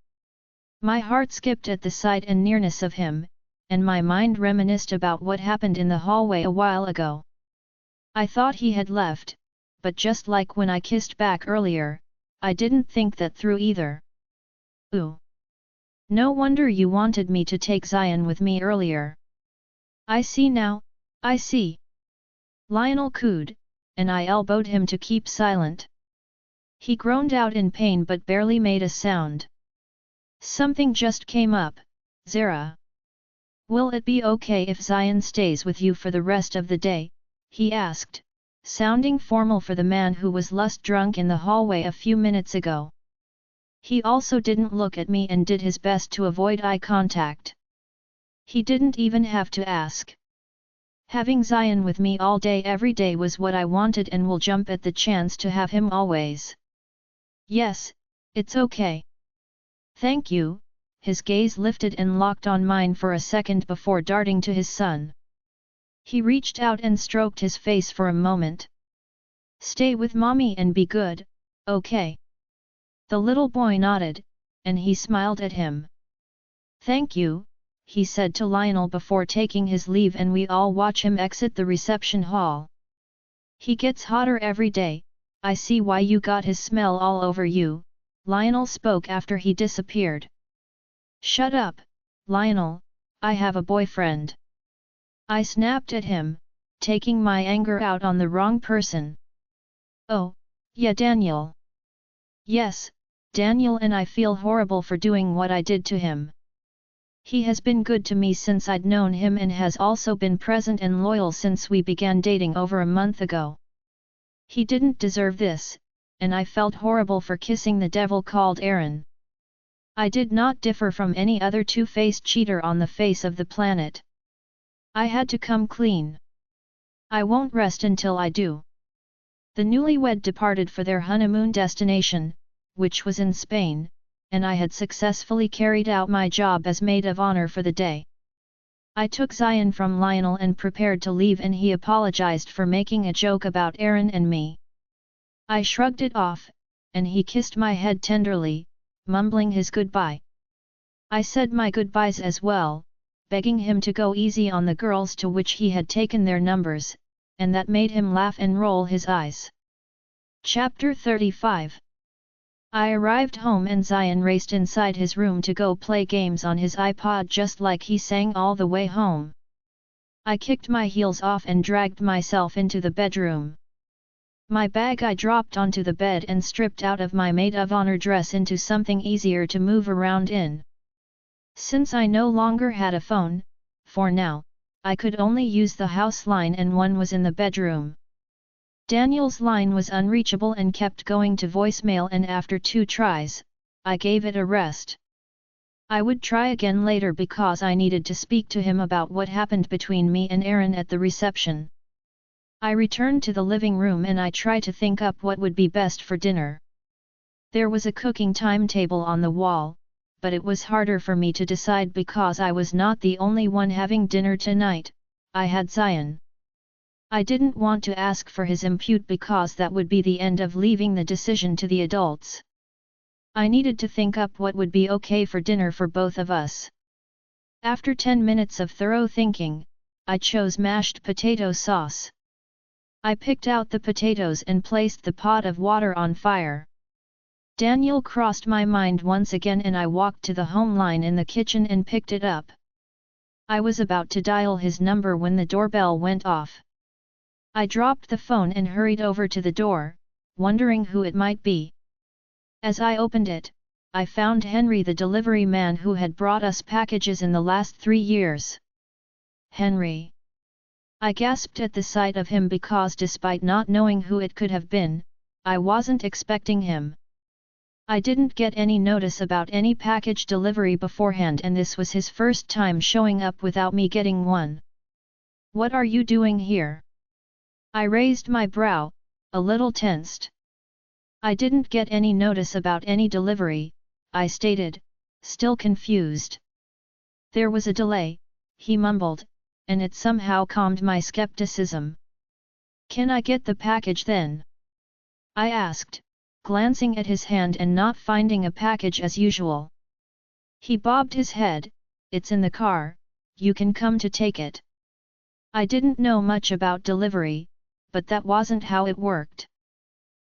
My heart skipped at the sight and nearness of him, and my mind reminisced about what happened in the hallway a while ago. I thought he had left, but just like when I kissed back earlier, I didn't think that through either. Ooh. No wonder you wanted me to take Zion with me earlier. I see now, I see. Lionel cooed, and I elbowed him to keep silent. He groaned out in pain but barely made a sound. Something just came up, Zara. Will it be okay if Zion stays with you for the rest of the day? He asked, sounding formal for the man who was lust drunk in the hallway a few minutes ago. He also didn't look at me and did his best to avoid eye contact. He didn't even have to ask. Having Zion with me all day every day was what I wanted, and will jump at the chance to have him always. Yes, it's okay. Thank you. His gaze lifted and locked on mine for a second before darting to his son. He reached out and stroked his face for a moment. Stay with mommy and be good, okay? The little boy nodded, and he smiled at him. Thank you, he said to Lionel before taking his leave, and we all watch him exit the reception hall. He gets hotter every day. I see why you got his smell all over you, Lionel spoke after he disappeared. Shut up, Lionel, I have a boyfriend. I snapped at him, taking my anger out on the wrong person. Oh, yeah, Daniel. Yes, Daniel, and I feel horrible for doing what I did to him. He has been good to me since I'd known him and has also been present and loyal since we began dating over a month ago. He didn't deserve this, and I felt horrible for kissing the devil called Aaron. I did not differ from any other two-faced cheater on the face of the planet. I had to come clean. I won't rest until I do. The newlywed departed for their honeymoon destination, which was in Spain, and I had successfully carried out my job as maid of honor for the day. I took Zion from Lionel and prepared to leave, and he apologized for making a joke about Aaron and me. I shrugged it off, and he kissed my head tenderly, mumbling his goodbye. I said my goodbyes as well, begging him to go easy on the girls, to which he had taken their numbers, and that made him laugh and roll his eyes. Chapter 35. I arrived home and Zion raced inside his room to go play games on his iPod just like he sang all the way home. I kicked my heels off and dragged myself into the bedroom. My bag I dropped onto the bed and stripped out of my maid of honor dress into something easier to move around in. Since I no longer had a phone, for now, I could only use the house line and one was in the bedroom. Daniel's line was unreachable and kept going to voicemail, and after 2 tries, I gave it a rest. I would try again later because I needed to speak to him about what happened between me and Aaron at the reception. I returned to the living room and I tried to think up what would be best for dinner. There was a cooking timetable on the wall, but it was harder for me to decide because I was not the only one having dinner tonight. I had Zion. I didn't want to ask for his input because that would be the end of leaving the decision to the adults. I needed to think up what would be okay for dinner for both of us. After 10 minutes of thorough thinking, I chose mashed potato sauce. I picked out the potatoes and placed the pot of water on fire. Daniel crossed my mind once again and I walked to the home line in the kitchen and picked it up. I was about to dial his number when the doorbell went off. I dropped the phone and hurried over to the door, wondering who it might be. As I opened it, I found Henry, the delivery man who had brought us packages in the last 3 years. Henry! I gasped at the sight of him because despite not knowing who it could have been, I wasn't expecting him. I didn't get any notice about any package delivery beforehand and this was his first time showing up without me getting one. What are you doing here? I raised my brow, a little tensed. I didn't get any notice about any delivery, I stated, still confused. There was a delay, he mumbled, and it somehow calmed my skepticism. Can I get the package then? I asked, glancing at his hand and not finding a package as usual. He bobbed his head, it's in the car, you can come to take it. I didn't know much about delivery, but that wasn't how it worked.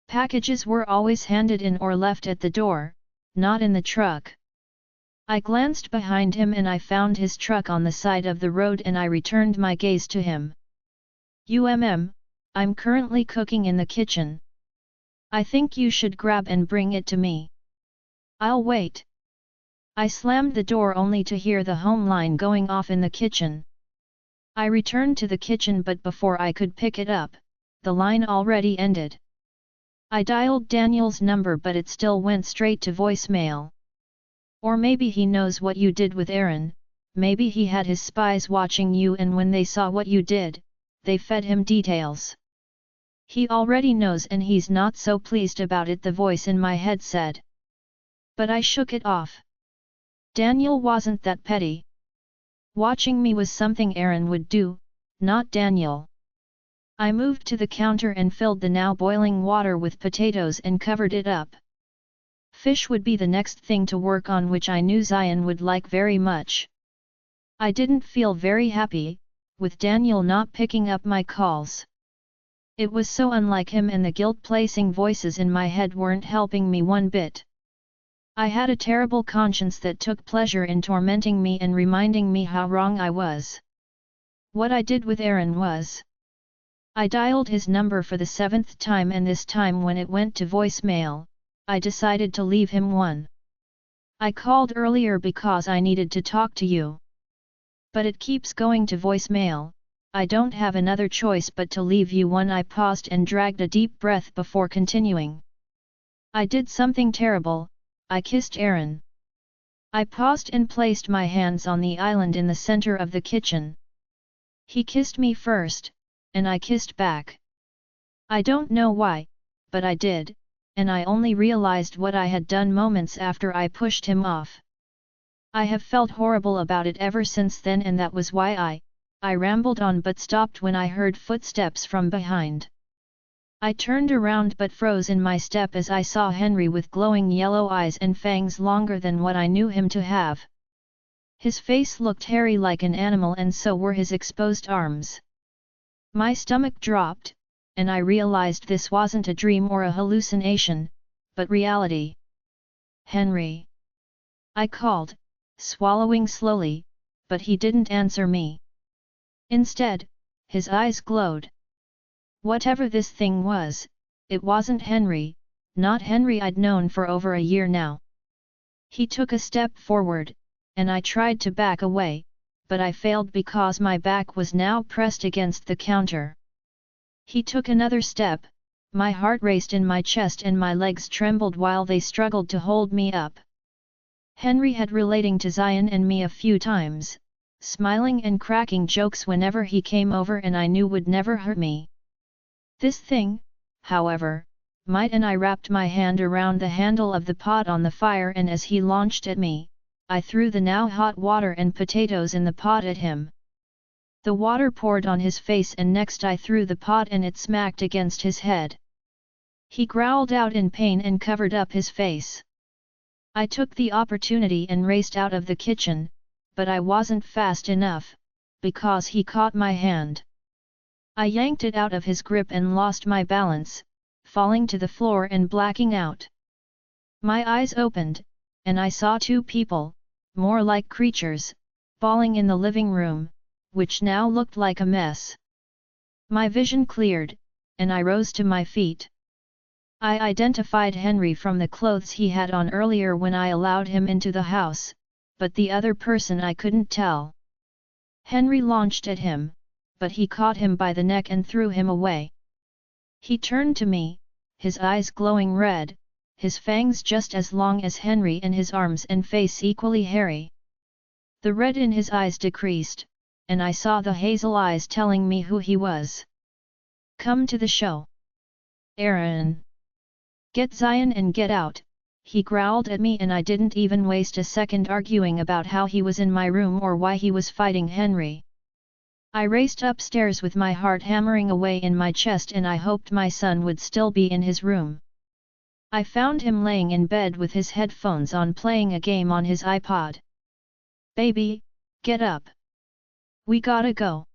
Packages were always handed in or left at the door, not in the truck. I glanced behind him and I found his truck on the side of the road and I returned my gaze to him. I'm currently cooking in the kitchen. I think you should grab and bring it to me. I'll wait. I slammed the door only to hear the home line going off in the kitchen. I returned to the kitchen but before I could pick it up, the line already ended. I dialed Daniel's number but it still went straight to voicemail. Or maybe he knows what you did with Aaron, maybe he had his spies watching you and when they saw what you did, they fed him details. He already knows and he's not so pleased about it, the voice in my head said. But I shook it off. Daniel wasn't that petty. Watching me was something Aaron would do, not Daniel. I moved to the counter and filled the now boiling water with potatoes and covered it up. Fish would be the next thing to work on, which I knew Zion would like very much. I didn't feel very happy, with Daniel not picking up my calls. It was so unlike him and the guilt-placing voices in my head weren't helping me one bit. I had a terrible conscience that took pleasure in tormenting me and reminding me how wrong I was. What I did with Aaron was... I dialed his number for the 7th time and this time when it went to voicemail, I decided to leave him one. I called earlier because I needed to talk to you. But it keeps going to voicemail, I don't have another choice but to leave you one. I paused and dragged a deep breath before continuing. I did something terrible, I kissed Aaron. I paused and placed my hands on the island in the center of the kitchen. He kissed me first, and I kissed back. I don't know why, but I did, and I only realized what I had done moments after I pushed him off. I have felt horrible about it ever since then, and that was why I rambled on but stopped when I heard footsteps from behind. I turned around but froze in my step as I saw Henry with glowing yellow eyes and fangs longer than what I knew him to have. His face looked hairy like an animal and so were his exposed arms. My stomach dropped, and I realized this wasn't a dream or a hallucination, but reality. Henry. I called, swallowing slowly, but he didn't answer me. Instead, his eyes glowed. Whatever this thing was, it wasn't Henry, not Henry I'd known for over a year now. He took a step forward, and I tried to back away, but I failed because my back was now pressed against the counter. He took another step, my heart raced in my chest and my legs trembled while they struggled to hold me up. Henry had relating to Zion and me a few times, smiling and cracking jokes whenever he came over and I knew would never hurt me. This thing, however, might, and I wrapped my hand around the handle of the pot on the fire, and as he launched at me, I threw the now hot water and potatoes in the pot at him. The water poured on his face and next I threw the pot and it smacked against his head. He growled out in pain and covered up his face. I took the opportunity and raced out of the kitchen, but I wasn't fast enough, because he caught my hand. I yanked it out of his grip and lost my balance, falling to the floor and blacking out. My eyes opened, and I saw two people, more like creatures, bawling in the living room, which now looked like a mess. My vision cleared, and I rose to my feet. I identified Henry from the clothes he had on earlier when I allowed him into the house, but the other person I couldn't tell. Henry launched at him, but he caught him by the neck and threw him away. He turned to me, his eyes glowing red, his fangs just as long as Henry and his arms and face equally hairy. The red in his eyes decreased, and I saw the hazel eyes telling me who he was. "Come to the show. Aaron. Get Zion and get out," he growled at me, and I didn't even waste a second arguing about how he was in my room or why he was fighting Henry. I raced upstairs with my heart hammering away in my chest, and I hoped my son would still be in his room. I found him laying in bed with his headphones on playing a game on his iPod. "Baby, get up. We gotta go."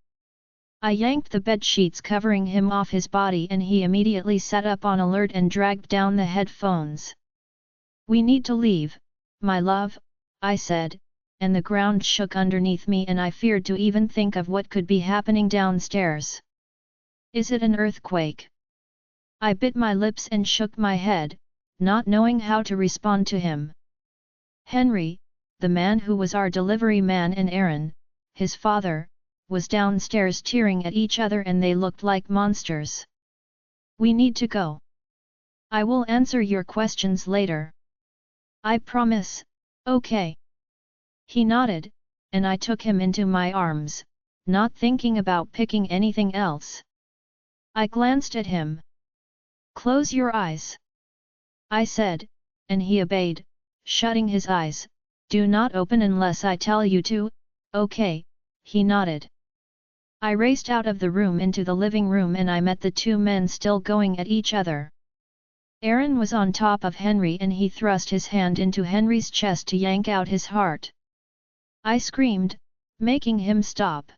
I yanked the bedsheets covering him off his body and he immediately sat up on alert and dragged down the headphones. "We need to leave, my love," I said, and the ground shook underneath me and I feared to even think of what could be happening downstairs. "Is it an earthquake?" I bit my lips and shook my head, not knowing how to respond to him. Henry, the man who was our delivery man, and Aaron, his father, was downstairs tearing at each other and they looked like monsters. "We need to go. I will answer your questions later. I promise, okay?" He nodded, and I took him into my arms, not thinking about picking anything else. I glanced at him. "Close your eyes," I said, and he obeyed, shutting his eyes. "Do not open unless I tell you to." "Okay," he nodded. I raced out of the room into the living room and I met the two men still going at each other. Aaron was on top of Henry and he thrust his hand into Henry's chest to yank out his heart. I screamed, making him stop.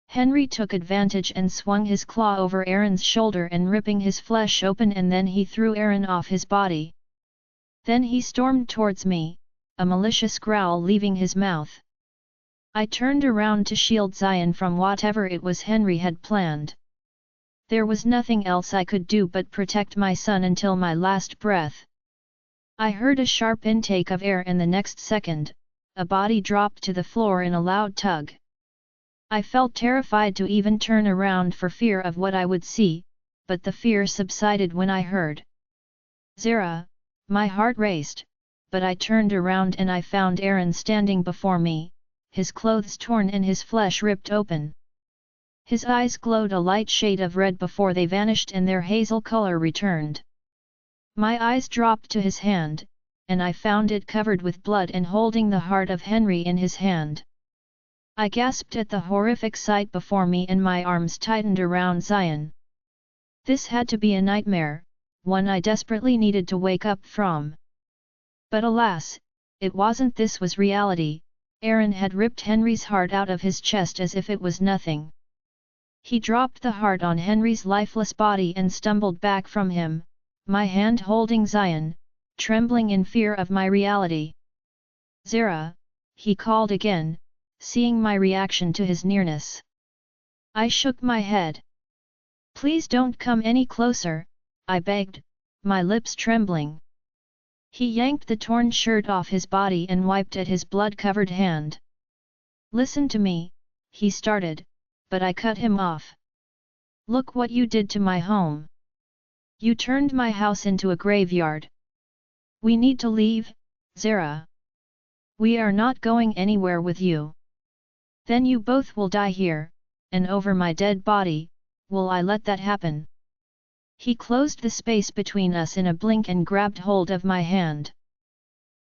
Henry took advantage and swung his claw over Aaron's shoulder and ripping his flesh open, and then he threw Aaron off his body. Then he stormed towards me, a malicious growl leaving his mouth. I turned around to shield Zion from whatever it was Henry had planned. There was nothing else I could do but protect my son until my last breath. I heard a sharp intake of air and the next second, a body dropped to the floor in a loud tug. I felt terrified to even turn around for fear of what I would see, but the fear subsided when I heard "Zara." My heart raced, but I turned around and I found Aaron standing before me, his clothes torn and his flesh ripped open. His eyes glowed a light shade of red before they vanished and their hazel color returned. My eyes dropped to his hand, and I found it covered with blood and holding the heart of Henry in his hand. I gasped at the horrific sight before me and my arms tightened around Zion. This had to be a nightmare, one I desperately needed to wake up from. But alas, it wasn't. This was reality. Aaron had ripped Henry's heart out of his chest as if it was nothing. He dropped the heart on Henry's lifeless body and stumbled back from him, my hand holding Zion, trembling in fear of my reality. Zara, he called again, seeing my reaction to his nearness. I shook my head. Please don't come any closer, I begged, my lips trembling. He yanked the torn shirt off his body and wiped at his blood-covered hand. Listen to me, he started, but I cut him off. Look what you did to my home. You turned my house into a graveyard. We need to leave, Zara. We are not going anywhere with you. Then you both will die here, and over my dead body, will I let that happen? He closed the space between us in a blink and grabbed hold of my hand.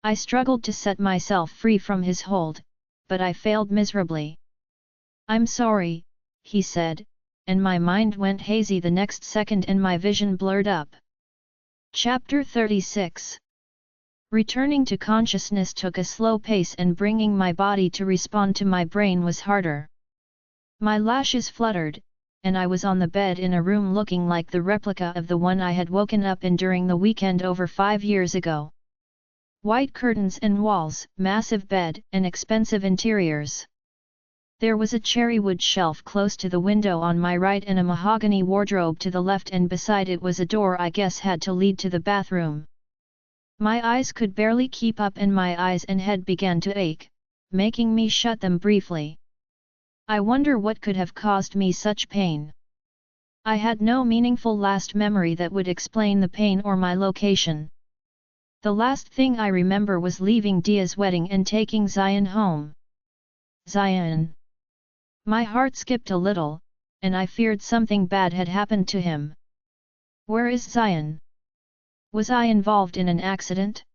I struggled to set myself free from his hold, but I failed miserably. I'm sorry, he said, and my mind went hazy the next second and my vision blurred up. Chapter 36. Returning to consciousness took a slow pace and bringing my body to respond to my brain was harder. My lashes fluttered, and I was on the bed in a room looking like the replica of the one I had woken up in during the weekend over 5 years ago. White curtains and walls, massive bed, and expensive interiors. There was a cherrywood shelf close to the window on my right and a mahogany wardrobe to the left, and beside it was a door I guess had to lead to the bathroom. My eyes could barely keep up and my eyes and head began to ache, making me shut them briefly. I wonder what could have caused me such pain. I had no meaningful last memory that would explain the pain or my location. The last thing I remember was leaving Dia's wedding and taking Zion home. Zion. My heart skipped a little, and I feared something bad had happened to him. Where is Zion? Was I involved in an accident?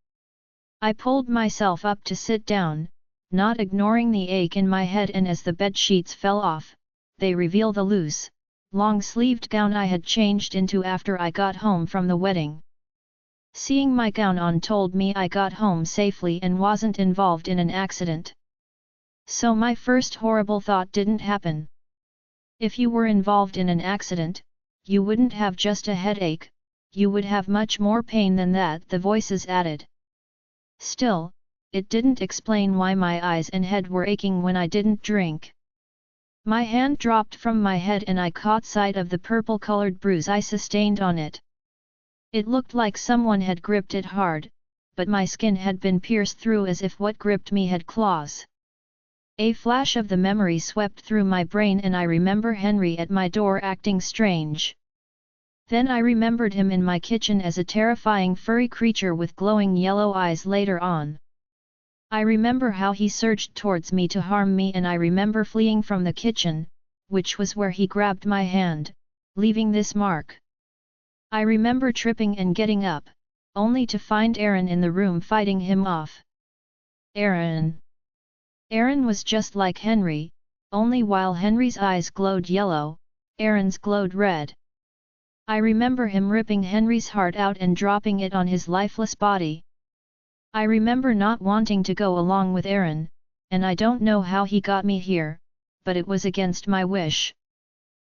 I pulled myself up to sit down, not ignoring the ache in my head, and as the bed sheets fell off, they revealed the loose, long-sleeved gown I had changed into after I got home from the wedding. Seeing my gown on told me I got home safely and wasn't involved in an accident. So my first horrible thought didn't happen. If you were involved in an accident, you wouldn't have just a headache, you would have much more pain than that, the voices added. Still, it didn't explain why my eyes and head were aching when I didn't drink. My hand dropped from my head and I caught sight of the purple-colored bruise I sustained on it. It looked like someone had gripped it hard, but my skin had been pierced through as if what gripped me had claws. A flash of the memory swept through my brain and I remember Henry at my door acting strange. Then I remembered him in my kitchen as a terrifying furry creature with glowing yellow eyes later on. I remember how he surged towards me to harm me, and I remember fleeing from the kitchen, which was where he grabbed my hand, leaving this mark. I remember tripping and getting up, only to find Aaron in the room fighting him off. Aaron. Aaron was just like Henry, only while Henry's eyes glowed yellow, Aaron's glowed red. I remember him ripping Henry's heart out and dropping it on his lifeless body. I remember not wanting to go along with Aaron, and I don't know how he got me here, but it was against my wish.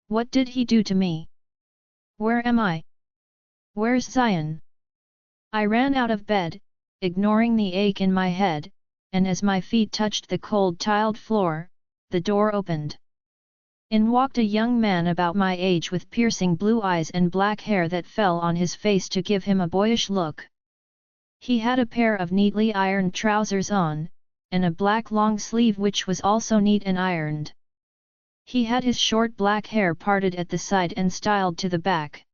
What did he do to me? Where am I? Where's Zion? I ran out of bed, ignoring the ache in my head, and as my feet touched the cold tiled floor, the door opened. In walked a young man about my age with piercing blue eyes and black hair that fell on his face to give him a boyish look. He had a pair of neatly ironed trousers on, and a black long sleeve which was also neat and ironed. He had his short black hair parted at the side and styled to the back.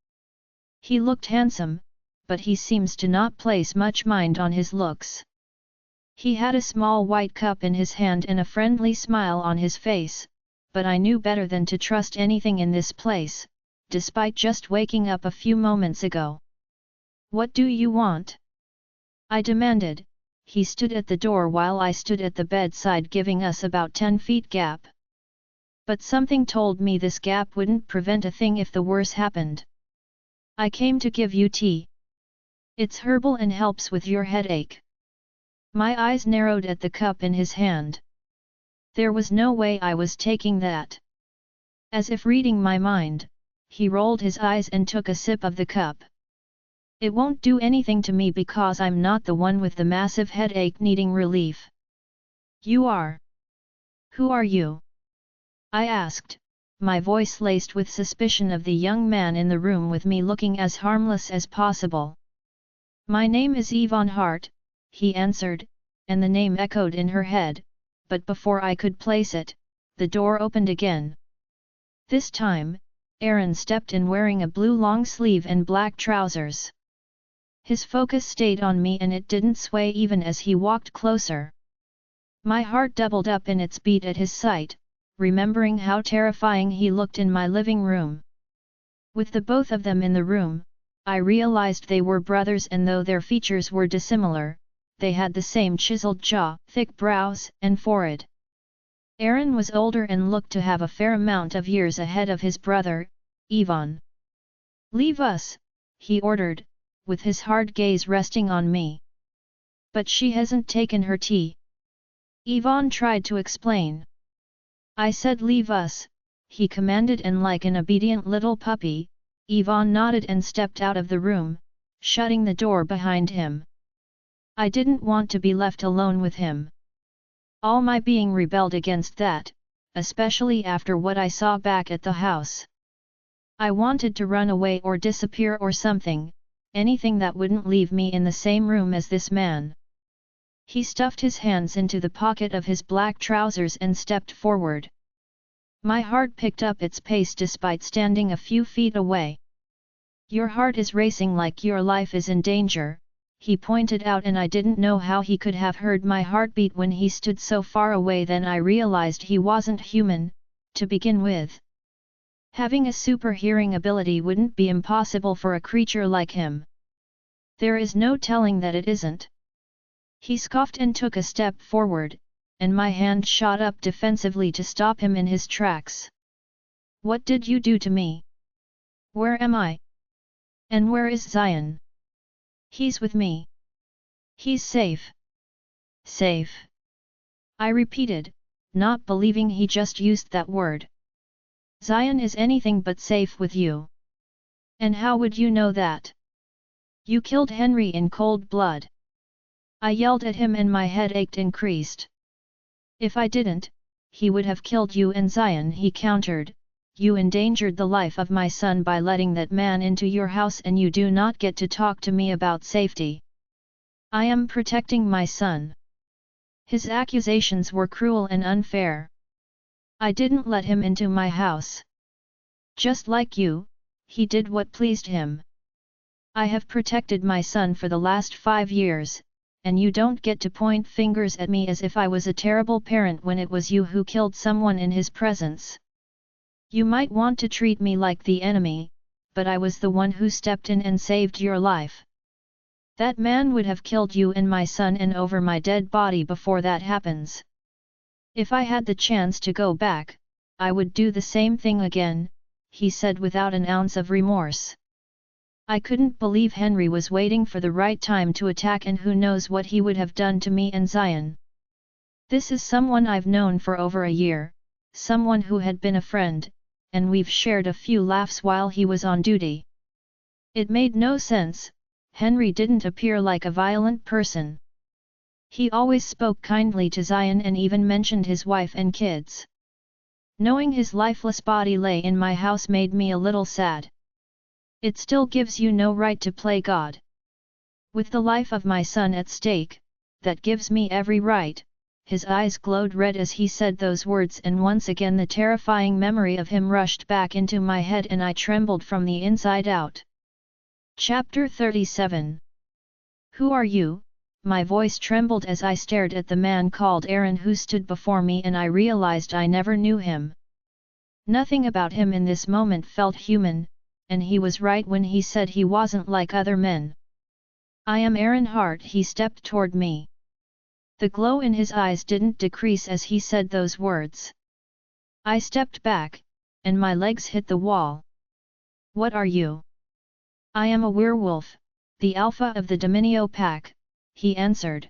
He looked handsome, but he seems to not place much mind on his looks. He had a small white cup in his hand and a friendly smile on his face, but I knew better than to trust anything in this place, despite just waking up a few moments ago. What do you want? I demanded. He stood at the door while I stood at the bedside, giving us about 10 feet gap. But something told me this gap wouldn't prevent a thing if the worst happened. I came to give you tea. It's herbal and helps with your headache. My eyes narrowed at the cup in his hand. There was no way I was taking that. As if reading my mind, he rolled his eyes and took a sip of the cup. It won't do anything to me because I'm not the one with the massive headache needing relief. You are. Who are you? I asked, my voice laced with suspicion of the young man in the room with me looking as harmless as possible. My name is Yvonne Hart, he answered, and the name echoed in her head, but before I could place it, the door opened again. This time, Aaron stepped in wearing a blue long sleeve and black trousers. His focus stayed on me and it didn't sway even as he walked closer. My heart doubled up in its beat at his sight, remembering how terrifying he looked in my living room. With the both of them in the room, I realized they were brothers, and though their features were dissimilar, they had the same chiseled jaw, thick brows, and forehead. Aaron was older and looked to have a fair amount of years ahead of his brother, Yvonne. "Leave us," he ordered, with his hard gaze resting on me. "But she hasn't taken her tea." Yvonne tried to explain. "I said leave us," he commanded, and like an obedient little puppy, Yvonne nodded and stepped out of the room, shutting the door behind him. I didn't want to be left alone with him. All my being rebelled against that, especially after what I saw back at the house. I wanted to run away or disappear or something, anything that wouldn't leave me in the same room as this man. He stuffed his hands into the pocket of his black trousers and stepped forward. My heart picked up its pace despite standing a few feet away. "Your heart is racing like your life is in danger," he pointed out, and I didn't know how he could have heard my heartbeat when he stood so far away. Then I realized he wasn't human, to begin with. Having a super hearing ability wouldn't be impossible for a creature like him. There is no telling that it isn't. He scoffed and took a step forward, and my hand shot up defensively to stop him in his tracks. "What did you do to me? Where am I? And where is Zion?" "He's with me. He's safe." "Safe?" I repeated, not believing he just used that word. "Zion is anything but safe with you." "And how would you know that? You killed Henry in cold blood." I yelled at him and my head ached increased. "If I didn't, he would have killed you and Zion," he countered. "You endangered the life of my son by letting that man into your house, and you do not get to talk to me about safety." "I am protecting my son." His accusations were cruel and unfair. "I didn't let him into my house. Just like you, he did what pleased him. I have protected my son for the last 5 years, and you don't get to point fingers at me as if I was a terrible parent when it was you who killed someone in his presence. You might want to treat me like the enemy, but I was the one who stepped in and saved your life. That man would have killed you and my son and over my dead body before that happens. If I had the chance to go back, I would do the same thing again," he said without an ounce of remorse. I couldn't believe Henry was waiting for the right time to attack, and who knows what he would have done to me and Zion. This is someone I've known for over a year, someone who had been a friend, and we've shared a few laughs while he was on duty. It made no sense. Henry didn't appear like a violent person. He always spoke kindly to Zion and even mentioned his wife and kids. Knowing his lifeless body lay in my house made me a little sad. It still gives you no right to play God. With the life of my son at stake, that gives me every right. His eyes glowed red as he said those words, and once again the terrifying memory of him rushed back into my head and I trembled from the inside out. Chapter 37. Who are you? My voice trembled as I stared at the man called Aaron who stood before me, and I realized I never knew him. Nothing about him in this moment felt human, and he was right when he said he wasn't like other men. "I am Aaron Hart." He stepped toward me. The glow in his eyes didn't decrease as he said those words. I stepped back, and my legs hit the wall. "What are you?" "I am a werewolf, the alpha of the Dominio pack," he answered.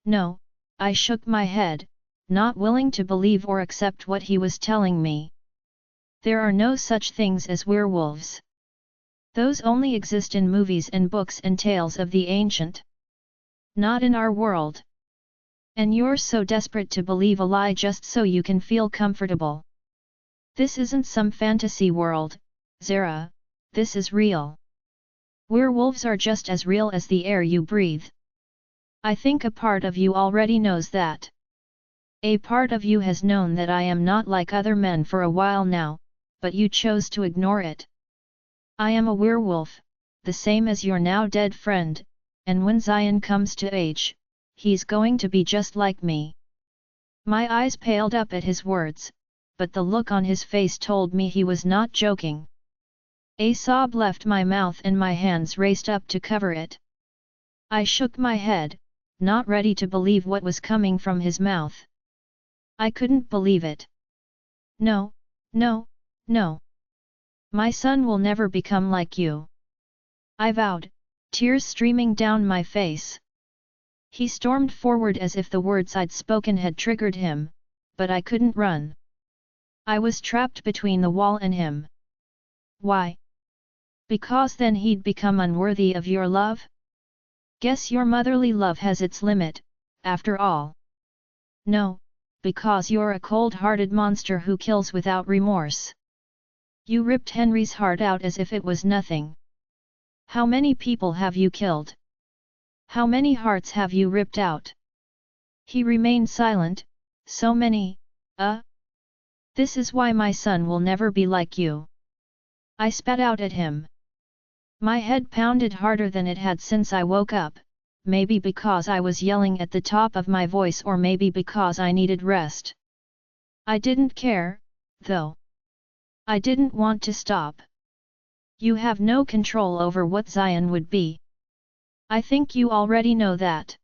"No," I shook my head, not willing to believe or accept what he was telling me. "There are no such things as werewolves. Those only exist in movies and books and tales of the ancient. Not in our world. And you're so desperate to believe a lie just so you can feel comfortable. This isn't some fantasy world, Zara, this is real. Werewolves are just as real as the air you breathe. I think a part of you already knows that. A part of you has known that I am not like other men for a while now, but you chose to ignore it. I am a werewolf, the same as your now dead friend, and when Zion comes to age, he's going to be just like me. My eyes paled up at his words, but the look on his face told me he was not joking. A sob left my mouth and my hands raced up to cover it. I shook my head, not ready to believe what was coming from his mouth. I couldn't believe it. No, no, no. My son will never become like you. I vowed, tears streaming down my face. He stormed forward as if the words I'd spoken had triggered him, but I couldn't run. I was trapped between the wall and him. Why? Because then he'd become unworthy of your love? Guess your motherly love has its limit, after all. No, because you're a cold-hearted monster who kills without remorse. You ripped Henry's heart out as if it was nothing. How many people have you killed? How many hearts have you ripped out? He remained silent. So many, This is why my son will never be like you. I spat out at him. My head pounded harder than it had since I woke up, maybe because I was yelling at the top of my voice or maybe because I needed rest. I didn't care, though. I didn't want to stop. You have no control over what Zion would be. I think you already know that.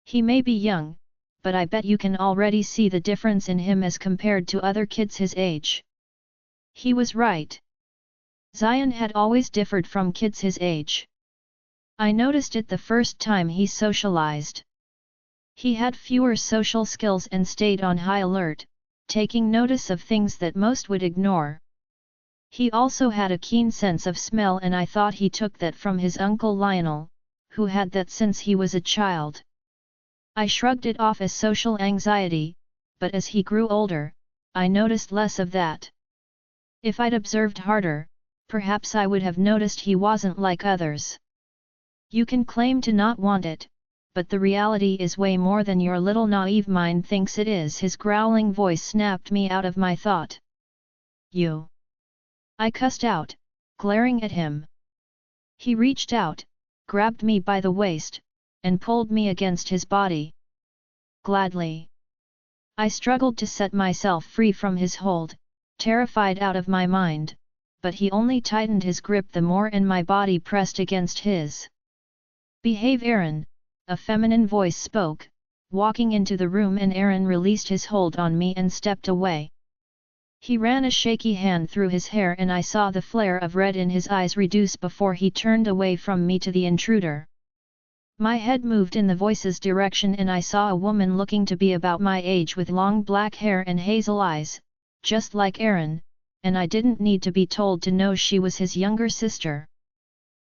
He may be young, but I bet you can already see the difference in him as compared to other kids his age. He was right. Zion had always differed from kids his age. I noticed it the first time he socialized. He had fewer social skills and stayed on high alert, taking notice of things that most would ignore. He also had a keen sense of smell, and I thought he took that from his uncle Lionel, who had that since he was a child. I shrugged it off as social anxiety, but as he grew older, I noticed less of that. If I'd observed harder, perhaps I would have noticed he wasn't like others. You can claim to not want it, but the reality is way more than your little naive mind thinks it is. His growling voice snapped me out of my thought. You! I cussed out, glaring at him. He reached out, grabbed me by the waist, and pulled me against his body. Gladly. I struggled to set myself free from his hold, terrified out of my mind, but he only tightened his grip the more and my body pressed against his. Behave, Aaron, a feminine voice spoke, walking into the room, and Aaron released his hold on me and stepped away. He ran a shaky hand through his hair and I saw the flare of red in his eyes reduce before he turned away from me to the intruder. My head moved in the voice's direction and I saw a woman looking to be about my age with long black hair and hazel eyes, just like Aaron, and I didn't need to be told to know she was his younger sister.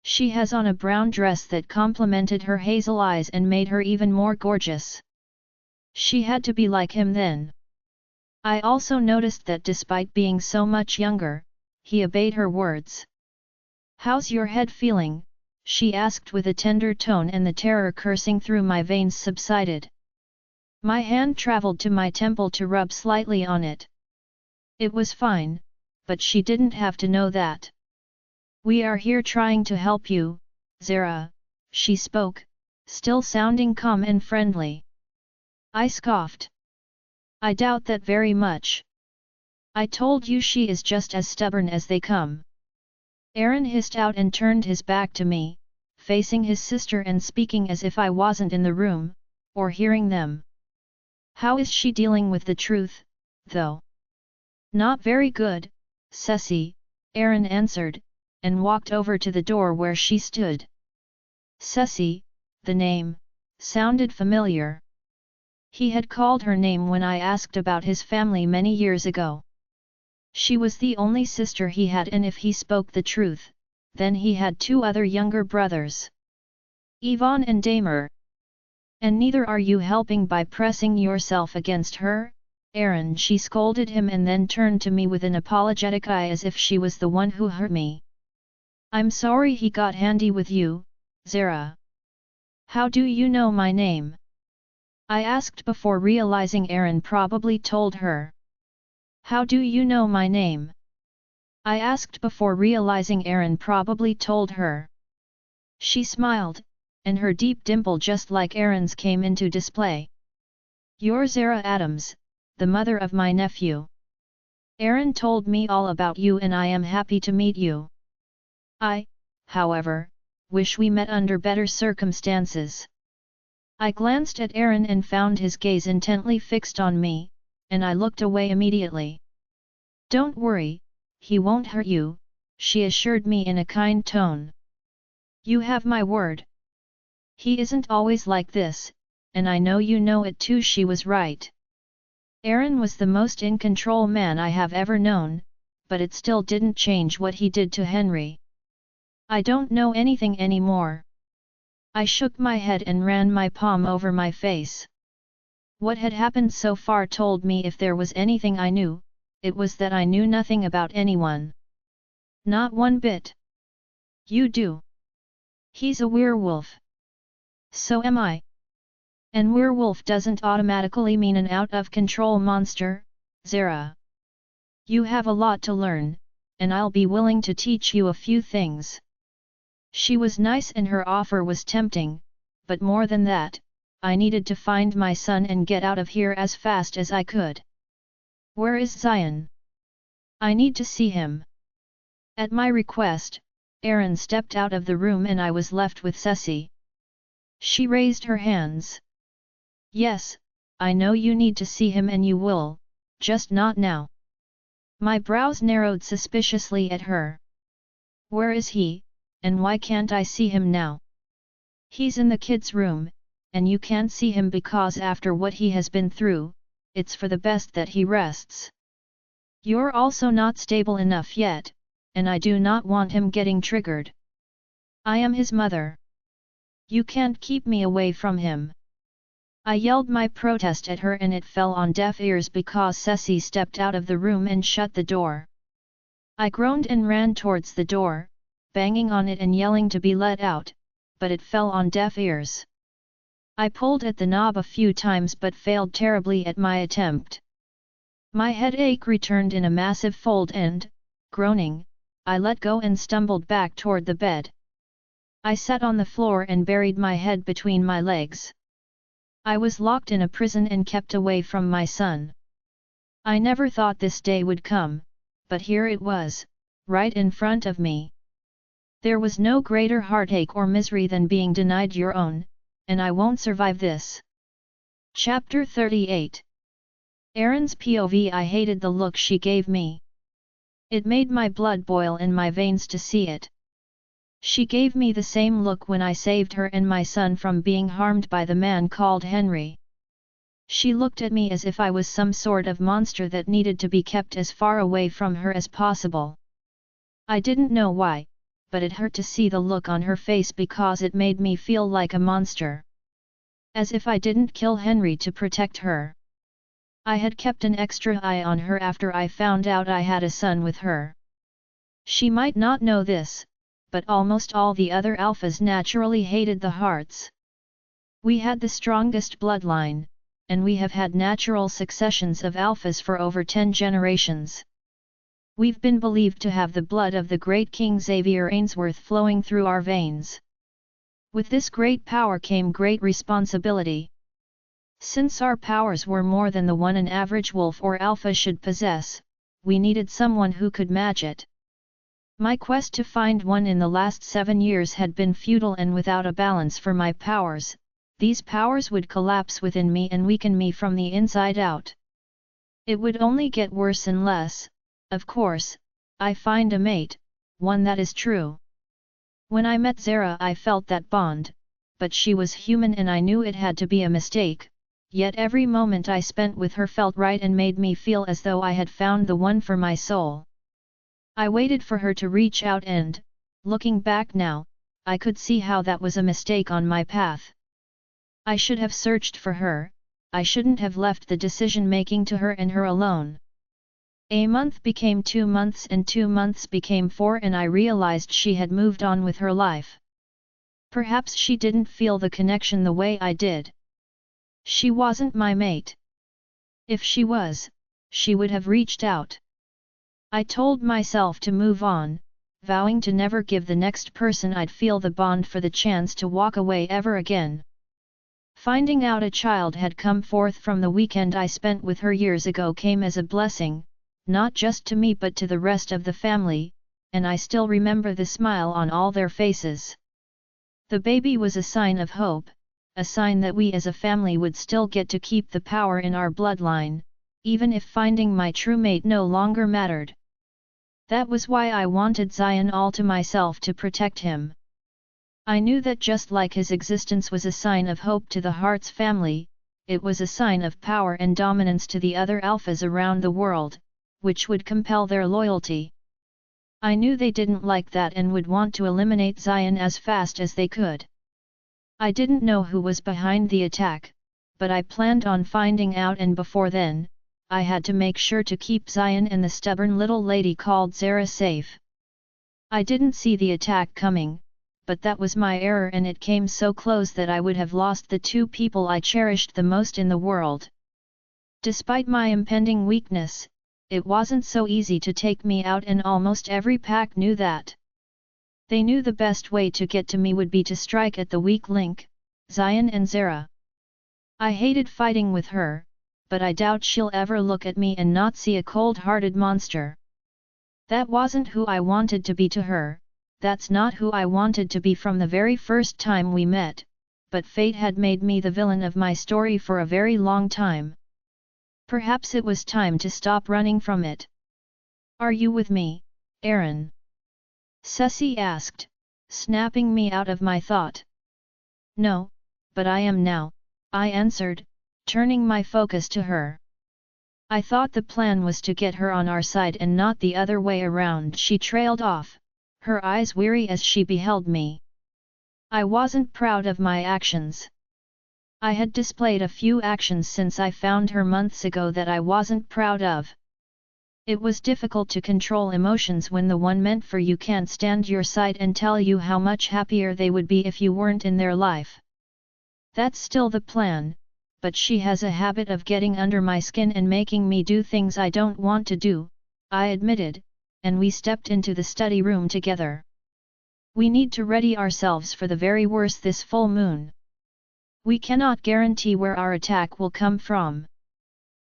She has on a brown dress that complemented her hazel eyes and made her even more gorgeous. She had to be like him then. I also noticed that despite being so much younger, he obeyed her words. "How's your head feeling?" she asked with a tender tone, and the terror coursing through my veins subsided. My hand traveled to my temple to rub slightly on it. It was fine, but she didn't have to know that. "We are here trying to help you, Zara," she spoke, still sounding calm and friendly. I scoffed. "I doubt that very much. I told you she is just as stubborn as they come." Aaron hissed out and turned his back to me, facing his sister and speaking as if I wasn't in the room, or hearing them. "How is she dealing with the truth, though?" "Not very good, Sessy," Aaron answered, and walked over to the door where she stood. Sessy, the name, sounded familiar. He had called her name when I asked about his family many years ago. She was the only sister he had, and if he spoke the truth, then he had two other younger brothers, Ivan and Damer. And neither are you helping by pressing yourself against her, Aaron, she scolded him and then turned to me with an apologetic eye as if she was the one who hurt me. I'm sorry he got handy with you, Zara. How do you know my name? I asked before realizing Aaron probably told her. How do you know my name? I asked before realizing Aaron probably told her. She smiled, and her deep dimple just like Aaron's came into display. You're Zara Adams, the mother of my nephew. Aaron told me all about you and I am happy to meet you. I, however, wish we met under better circumstances. I glanced at Aaron and found his gaze intently fixed on me, and I looked away immediately. Don't worry, he won't hurt you, she assured me in a kind tone. You have my word. He isn't always like this, and I know you know it too. She was right. Aaron was the most in control man I have ever known, but it still didn't change what he did to Henry. I don't know anything anymore. I shook my head and ran my palm over my face. What had happened so far told me if there was anything I knew, it was that I knew nothing about anyone. Not one bit. You do. He's a werewolf. So am I. And werewolf doesn't automatically mean an out-of-control monster, Zara. You have a lot to learn, and I'll be willing to teach you a few things. She was nice and her offer was tempting, but more than that, I needed to find my son and get out of here as fast as I could. Where is Zion? I need to see him. At my request, Aaron stepped out of the room and I was left with Sessy. She raised her hands. Yes, I know you need to see him and you will, just not now. My brows narrowed suspiciously at her. Where is he, and why can't I see him now? He's in the kids' room, and you can't see him because after what he has been through, it's for the best that he rests. You're also not stable enough yet, and I do not want him getting triggered. I am his mother. You can't keep me away from him. I yelled my protest at her and it fell on deaf ears because Sessy stepped out of the room and shut the door. I groaned and ran towards the door, banging on it and yelling to be let out, but it fell on deaf ears. I pulled at the knob a few times but failed terribly at my attempt. My headache returned in a massive fold and, groaning, I let go and stumbled back toward the bed. I sat on the floor and buried my head between my legs. I was locked in a prison and kept away from my son. I never thought this day would come, but here it was, right in front of me. There was no greater heartache or misery than being denied your own, and I won't survive this. Chapter 38. Aaron's POV. I hated the look she gave me. It made my blood boil in my veins to see it. She gave me the same look when I saved her and my son from being harmed by the man called Henry. She looked at me as if I was some sort of monster that needed to be kept as far away from her as possible. I didn't know why, but it hurt to see the look on her face because it made me feel like a monster. As if I didn't kill Henry to protect her. I had kept an extra eye on her after I found out I had a son with her. She might not know this, but almost all the other alphas naturally hated the Hearts. We had the strongest bloodline, and we have had natural successions of alphas for over 10 generations. We've been believed to have the blood of the great King Xavier Ainsworth flowing through our veins. With this great power came great responsibility. Since our powers were more than the one an average wolf or alpha should possess, we needed someone who could match it. My quest to find one in the last 7 years had been futile and without a balance for my powers. These powers would collapse within me and weaken me from the inside out. It would only get worse unless, of course, I find a mate, one that is true. When I met Zara I felt that bond, but she was human and I knew it had to be a mistake, yet every moment I spent with her felt right and made me feel as though I had found the one for my soul. I waited for her to reach out and, Looking back now, I could see how that was a mistake on my path. I should have searched for her, I shouldn't have left the decision-making to her and her alone. A month became 2 months and 2 months became 4 and I realized she had moved on with her life. Perhaps she didn't feel the connection the way I did. She wasn't my mate. If she was, she would have reached out. I told myself to move on, vowing to never give the next person I'd feel the bond for the chance to walk away ever again. Finding out a child had come forth from the weekend I spent with her years ago came as a blessing, not just to me but to the rest of the family, and I still remember the smile on all their faces. The baby was a sign of hope, a sign that we as a family would still get to keep the power in our bloodline, even if finding my true mate no longer mattered. That was why I wanted Zion all to myself to protect him. I knew that just like his existence was a sign of hope to the Hart's family, it was a sign of power and dominance to the other alphas around the world, which would compel their loyalty. I knew they didn't like that and would want to eliminate Zion as fast as they could. I didn't know who was behind the attack, but I planned on finding out, and before then, I had to make sure to keep Zion and the stubborn little lady called Zara safe. I didn't see the attack coming, but that was my error, and it came so close that I would have lost the 2 people I cherished the most in the world. Despite my impending weakness, it wasn't so easy to take me out, and almost every pack knew that. They knew the best way to get to me would be to strike at the weak link, Zion and Zara. I hated fighting with her, but I doubt she'll ever look at me and not see a cold-hearted monster. That wasn't who I wanted to be to her, that's not who I wanted to be from the very first time we met, but fate had made me the villain of my story for a very long time. Perhaps it was time to stop running from it. "Are you with me, Aaron?" Sessy asked, snapping me out of my thought. "No, but I am now," I answered, turning my focus to her. "I thought the plan was to get her on our side and not the other way around." She trailed off, her eyes weary as she beheld me. I wasn't proud of my actions. I had displayed a few actions since I found her months ago that I wasn't proud of. It was difficult to control emotions when the one meant for you can't stand your side and tell you how much happier they would be if you weren't in their life. That's still the plan, but she has a habit of getting under my skin and making me do things I don't want to do, I admitted, and we stepped into the study room together. We need to ready ourselves for the very worst this full moon. We cannot guarantee where our attack will come from.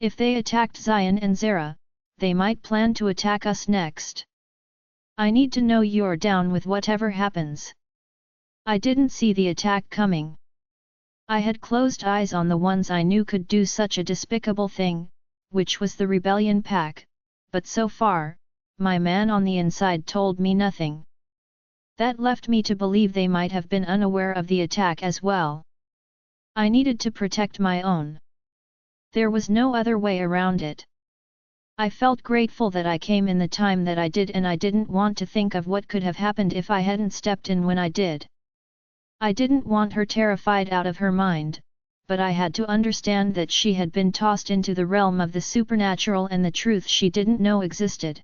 If they attacked Zion and Zara, they might plan to attack us next. I need to know you're down with whatever happens. I didn't see the attack coming. I had closed eyes on the ones I knew could do such a despicable thing, which was the rebellion pack, but so far, my man on the inside told me nothing. That left me to believe they might have been unaware of the attack as well. I needed to protect my own. There was no other way around it. I felt grateful that I came in the time that I did, and I didn't want to think of what could have happened if I hadn't stepped in when I did. I didn't want her terrified out of her mind, but I had to understand that she had been tossed into the realm of the supernatural and the truth she didn't know existed.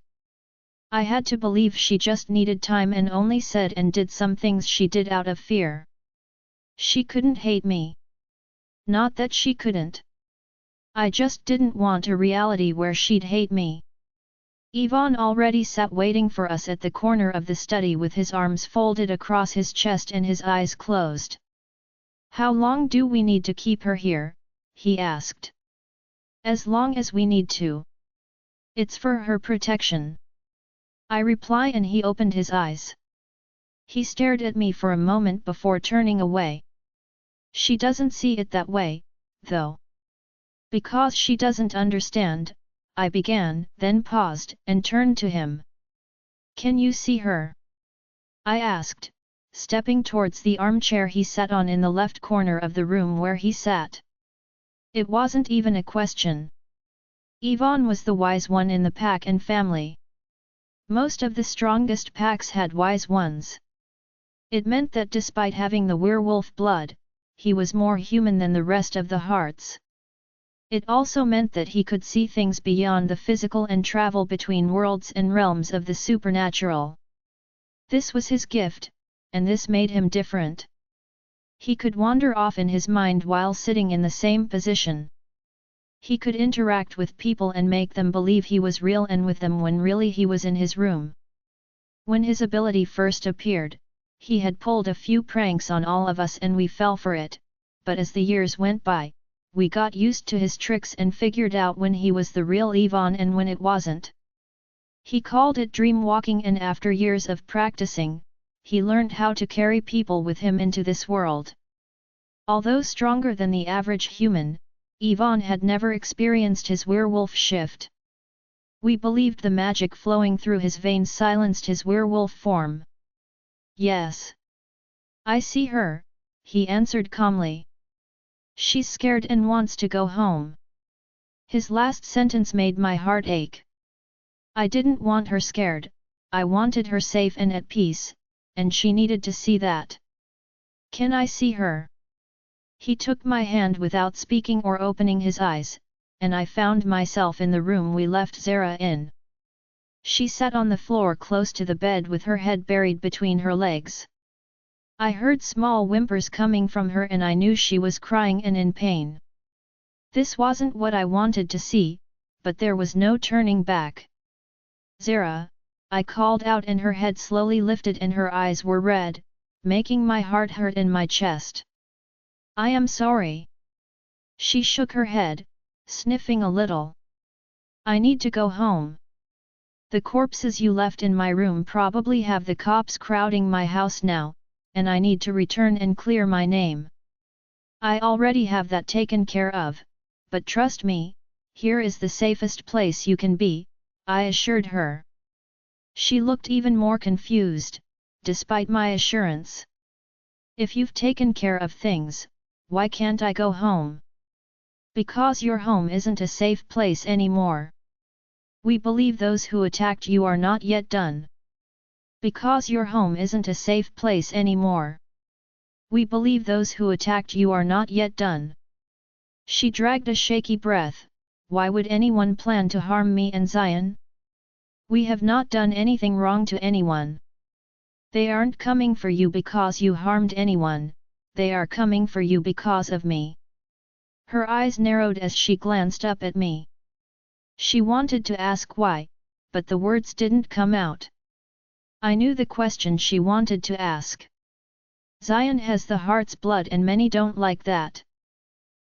I had to believe she just needed time and only said and did some things she did out of fear. She couldn't hate me. Not that she couldn't. I just didn't want a reality where she'd hate me. Ivan already sat waiting for us at the corner of the study with his arms folded across his chest and his eyes closed. "How long do we need to keep her here?" he asked. "As long as we need to. It's for her protection," I reply, and he opened his eyes. He stared at me for a moment before turning away. "She doesn't see it that way, though." "Because she doesn't understand," I began, then paused and turned to him. "Can you see her?" I asked, stepping towards the armchair he sat on in the left corner of the room where he sat. It wasn't even a question. Ivan was the wise one in the pack and family. Most of the strongest packs had wise ones. It meant that despite having the werewolf blood, he was more human than the rest of the hearts. It also meant that he could see things beyond the physical and travel between worlds and realms of the supernatural. This was his gift, and this made him different. He could wander off in his mind while sitting in the same position. He could interact with people and make them believe he was real and with them when really he was in his room. When his ability first appeared, he had pulled a few pranks on all of us and we fell for it, but as the years went by, we got used to his tricks and figured out when he was the real Yvonne and when it wasn't. He called it dream walking, and after years of practicing, he learned how to carry people with him into this world. Although stronger than the average human, Yvonne had never experienced his werewolf shift. We believed the magic flowing through his veins silenced his werewolf form. Yes. I see her, he answered calmly. She's scared and wants to go home. His last sentence made my heart ache. I didn't want her scared, I wanted her safe and at peace, and she needed to see that. Can I see her? He took my hand without speaking or opening his eyes, and I found myself in the room we left Zara in. She sat on the floor close to the bed with her head buried between her legs. I heard small whimpers coming from her and I knew she was crying and in pain. This wasn't what I wanted to see, but there was no turning back. Zara, I called out, and her head slowly lifted and her eyes were red, making my heart hurt in my chest. I am sorry. She shook her head, sniffing a little. I need to go home. The corpses you left in my room probably have the cops crowding my house now, and I need to return and clear my name. I already have that taken care of, but trust me, here is the safest place you can be, I assured her. She looked even more confused, despite my assurance. If you've taken care of things, why can't I go home? Because your home isn't a safe place anymore. We believe those who attacked you are not yet done. Because your home isn't a safe place anymore. We believe those who attacked you are not yet done. She dragged a shaky breath. Why would anyone plan to harm me and Zion? We have not done anything wrong to anyone. They aren't coming for you because you harmed anyone, they are coming for you because of me. Her eyes narrowed as she glanced up at me. She wanted to ask why, but the words didn't come out. I knew the question she wanted to ask. Zion has the heart's blood and many don't like that.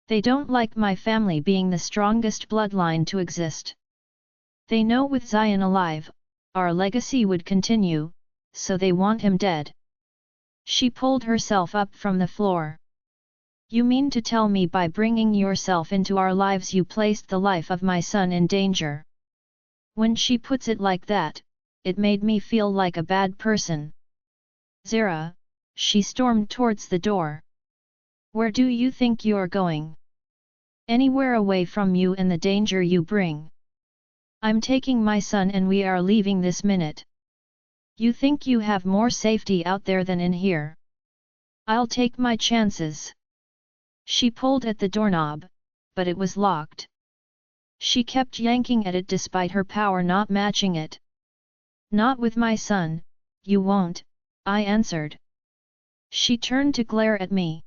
They don't like my family being the strongest bloodline to exist. They know with Zion alive, our legacy would continue, so they want him dead. She pulled herself up from the floor. You mean to tell me by bringing yourself into our lives you placed the life of my son in danger? When she puts it like that, it made me feel like a bad person. Zara, she stormed towards the door. Where do you think you're going? Anywhere away from you and the danger you bring. I'm taking my son and we are leaving this minute. You think you have more safety out there than in here? I'll take my chances. She pulled at the doorknob, but it was locked. She kept yanking at it despite her power not matching it. Not with my son, you won't, I answered. She turned to glare at me.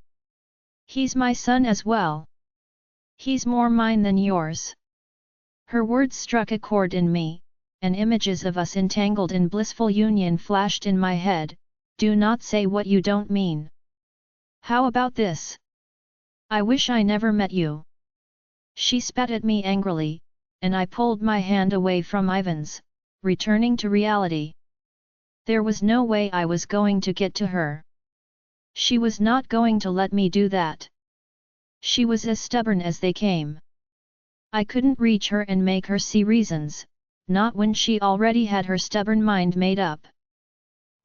He's my son as well. He's more mine than yours. Her words struck a chord in me, and images of us entangled in blissful union flashed in my head. Do not say what you don't mean. How about this? I wish I never met you. She spat at me angrily, and I pulled my hand away from Ivan's, returning to reality. There was no way I was going to get to her. She was not going to let me do that. She was as stubborn as they came. I couldn't reach her and make her see reasons, not when she already had her stubborn mind made up.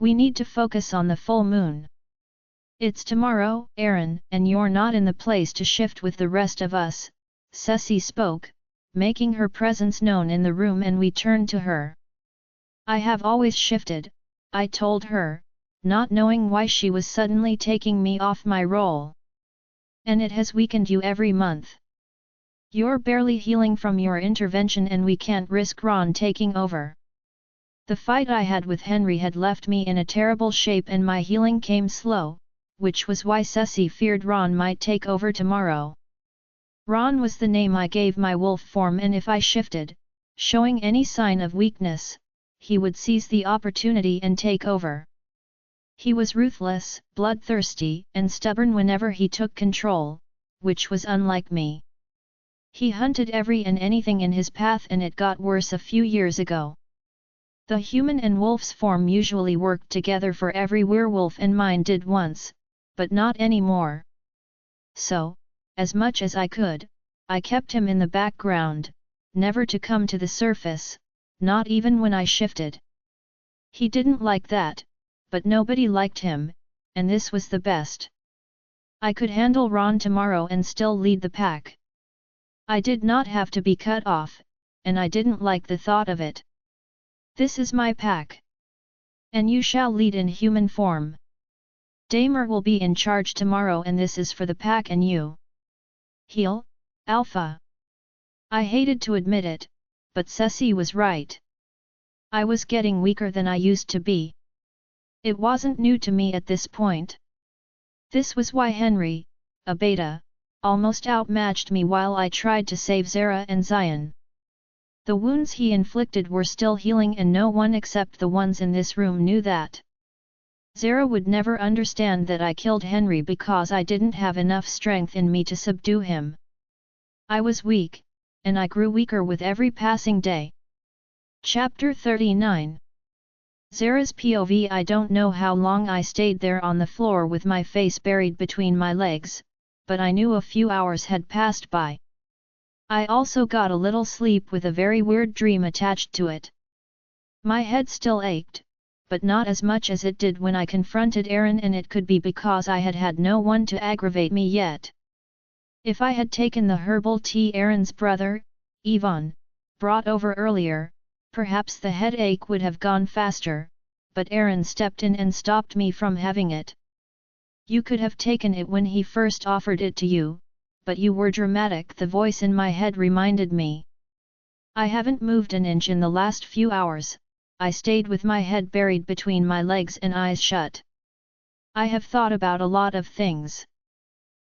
We need to focus on the full moon. It's tomorrow, Aaron, and you're not in the place to shift with the rest of us, Sessy spoke, making her presence known in the room, and we turned to her. I have always shifted, I told her, not knowing why she was suddenly taking me off my role. And it has weakened you every month. You're barely healing from your intervention and we can't risk Ron taking over. The fight I had with Henry had left me in a terrible shape and my healing came slow, which was why Sessy feared Ron might take over tomorrow. Ron was the name I gave my wolf form, and if I shifted, showing any sign of weakness, he would seize the opportunity and take over. He was ruthless, bloodthirsty, and stubborn whenever he took control, which was unlike me. He hunted every and anything in his path, and it got worse a few years ago. The human and wolf's form usually worked together for every werewolf, and mine did once, but not anymore. So, as much as I could, I kept him in the background, never to come to the surface, not even when I shifted. He didn't like that, but nobody liked him, and this was the best. I could handle Ron tomorrow and still lead the pack. I did not have to be cut off, and I didn't like the thought of it. This is my pack. And you shall lead in human form. Damer will be in charge tomorrow, and this is for the pack and you. Heal, Alpha. I hated to admit it, but Sessy was right. I was getting weaker than I used to be. It wasn't new to me at this point. This was why Henry, a beta, almost outmatched me while I tried to save Zara and Zion. The wounds he inflicted were still healing, and no one except the ones in this room knew that. Zara would never understand that I killed Henry because I didn't have enough strength in me to subdue him. I was weak, and I grew weaker with every passing day. Chapter 39. Zara's POV. I don't know how long I stayed there on the floor with my face buried between my legs, but I knew a few hours had passed by. I also got a little sleep with a very weird dream attached to it. My head still ached, but not as much as it did when I confronted Aaron, and it could be because I had had no one to aggravate me yet. If I had taken the herbal tea Aaron's brother, Yvonne, brought over earlier, perhaps the headache would have gone faster, but Aaron stepped in and stopped me from having it. You could have taken it when he first offered it to you, but you were dramatic, the voice in my head reminded me. I haven't moved an inch in the last few hours, I stayed with my head buried between my legs and eyes shut. I have thought about a lot of things.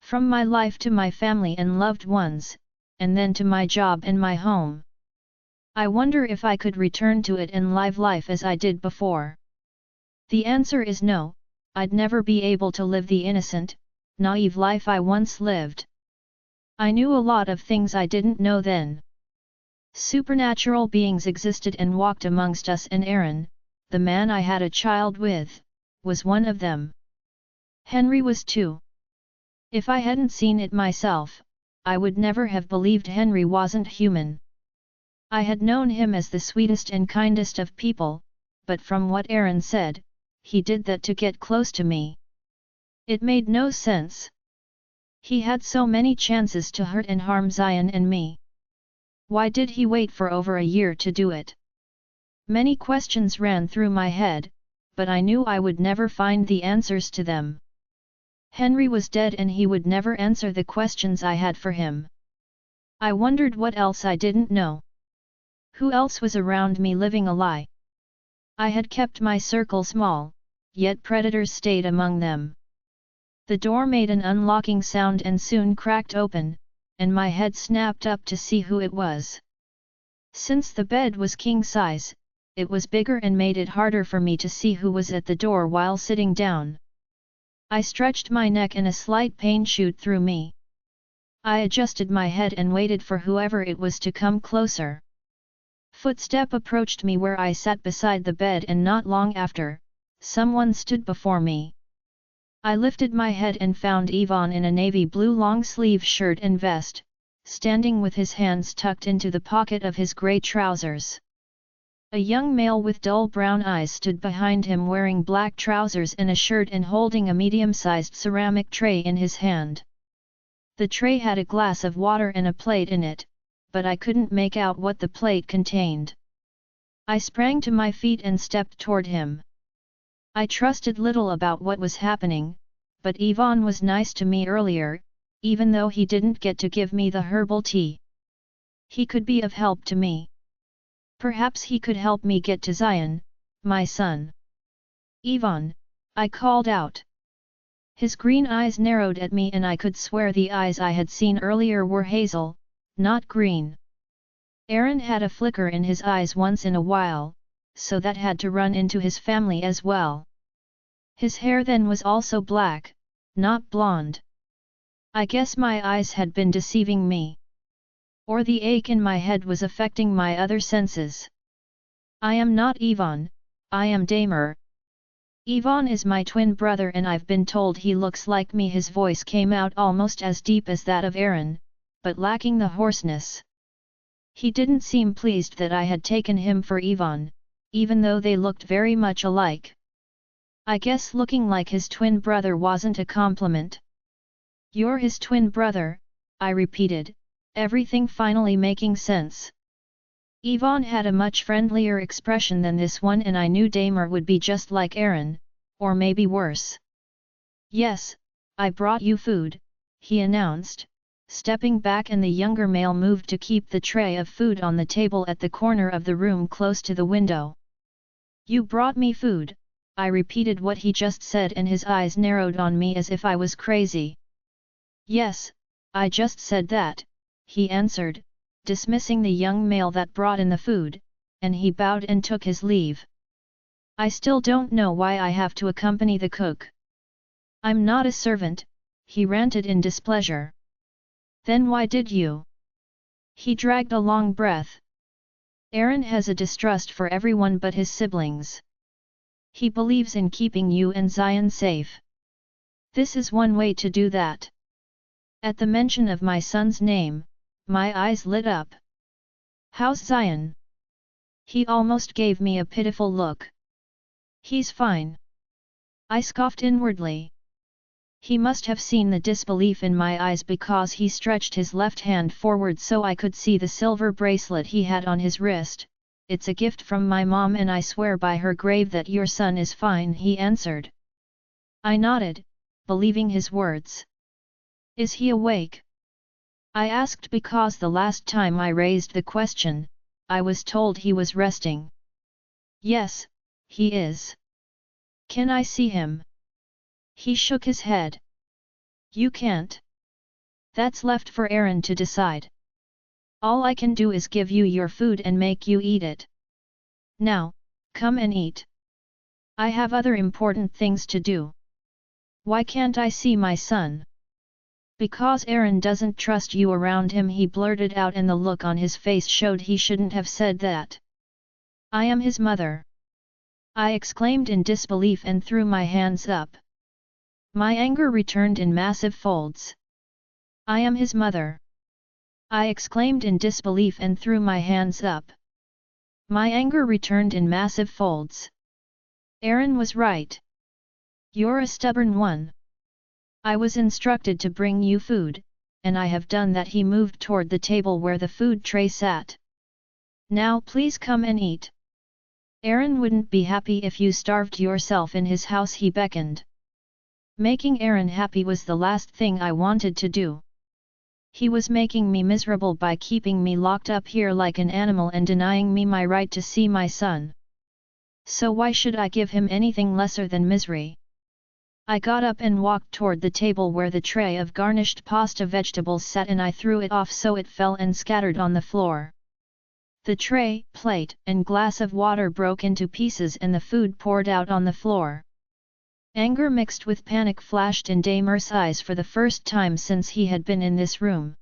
From my life to my family and loved ones, and then to my job and my home. I wonder if I could return to it and live life as I did before. The answer is no, I'd never be able to live the innocent, naive life I once lived. I knew a lot of things I didn't know then. Supernatural beings existed and walked amongst us, and Aaron, the man I had a child with, was one of them. Henry was too. If I hadn't seen it myself, I would never have believed Henry wasn't human. I had known him as the sweetest and kindest of people, but from what Aaron said, he did that to get close to me. It made no sense. He had so many chances to hurt and harm Zion and me. Why did he wait for over a year to do it? Many questions ran through my head, but I knew I would never find the answers to them. Henry was dead and he would never answer the questions I had for him. I wondered what else I didn't know. Who else was around me living a lie? I had kept my circle small, yet predators stayed among them. The door made an unlocking sound and soon cracked open, and my head snapped up to see who it was. Since the bed was king size, it was bigger and made it harder for me to see who was at the door while sitting down. I stretched my neck and a slight pain shoot through me. I adjusted my head and waited for whoever it was to come closer. Footstep approached me where I sat beside the bed, and not long after, someone stood before me. I lifted my head and found Yvonne in a navy blue long-sleeve shirt and vest, standing with his hands tucked into the pocket of his grey trousers. A young male with dull brown eyes stood behind him wearing black trousers and a shirt and holding a medium-sized ceramic tray in his hand. The tray had a glass of water and a plate in it, but I couldn't make out what the plate contained. I sprang to my feet and stepped toward him. I trusted little about what was happening, but Ivan was nice to me earlier, even though he didn't get to give me the herbal tea. He could be of help to me. Perhaps he could help me get to Zion, my son. Ivan, I called out. His green eyes narrowed at me and I could swear the eyes I had seen earlier were hazel, not green. Aaron had a flicker in his eyes once in a while, so that had to run into his family as well. His hair then was also black, not blonde. I guess my eyes had been deceiving me. Or the ache in my head was affecting my other senses. I am not Ivan, I am Damer. Ivan is my twin brother and I've been told he looks like me. His voice came out almost as deep as that of Aaron, but lacking the hoarseness. He didn't seem pleased that I had taken him for Ivan, even though they looked very much alike. I guess looking like his twin brother wasn't a compliment. You're his twin brother, I repeated, everything finally making sense. Ivan had a much friendlier expression than this one and I knew Damer would be just like Aaron, or maybe worse. Yes, I brought you food, he announced, stepping back and the younger male moved to keep the tray of food on the table at the corner of the room close to the window. You brought me food, I repeated what he just said and his eyes narrowed on me as if I was crazy. Yes, I just said that, he answered, dismissing the young male that brought in the food, and he bowed and took his leave. I still don't know why I have to accompany the cook. I'm not a servant, he ranted in displeasure. Then why did you? He dragged a long breath. Aaron has a distrust for everyone but his siblings. He believes in keeping you and Zion safe. This is one way to do that. At the mention of my son's name, my eyes lit up. How's Zion? He almost gave me a pitiful look. He's fine. I scoffed inwardly. He must have seen the disbelief in my eyes because he stretched his left hand forward so I could see the silver bracelet he had on his wrist. It's a gift from my mom and I swear by her grave that your son is fine, he answered. I nodded, believing his words. Is he awake? I asked because the last time I raised the question, I was told he was resting. Yes, he is. Can I see him? He shook his head. You can't. That's left for Aaron to decide. All I can do is give you your food and make you eat it. Now, come and eat. I have other important things to do. Why can't I see my son? Because Aaron doesn't trust you around him, he blurted out and the look on his face showed he shouldn't have said that. I am his mother. I exclaimed in disbelief and threw my hands up. My anger returned in massive folds. I am his mother. I exclaimed in disbelief and threw my hands up. My anger returned in massive folds. Aaron was right. You're a stubborn one. I was instructed to bring you food, and I have done that. He moved toward the table where the food tray sat. Now please come and eat. Aaron wouldn't be happy if you starved yourself in his house, he beckoned. Making Aaron happy was the last thing I wanted to do. He was making me miserable by keeping me locked up here like an animal and denying me my right to see my son. So why should I give him anything lesser than misery? I got up and walked toward the table where the tray of garnished pasta vegetables sat and I threw it off so it fell and scattered on the floor. The tray, plate, and glass of water broke into pieces and the food poured out on the floor. Anger mixed with panic flashed in Damer's eyes for the first time since he had been in this room.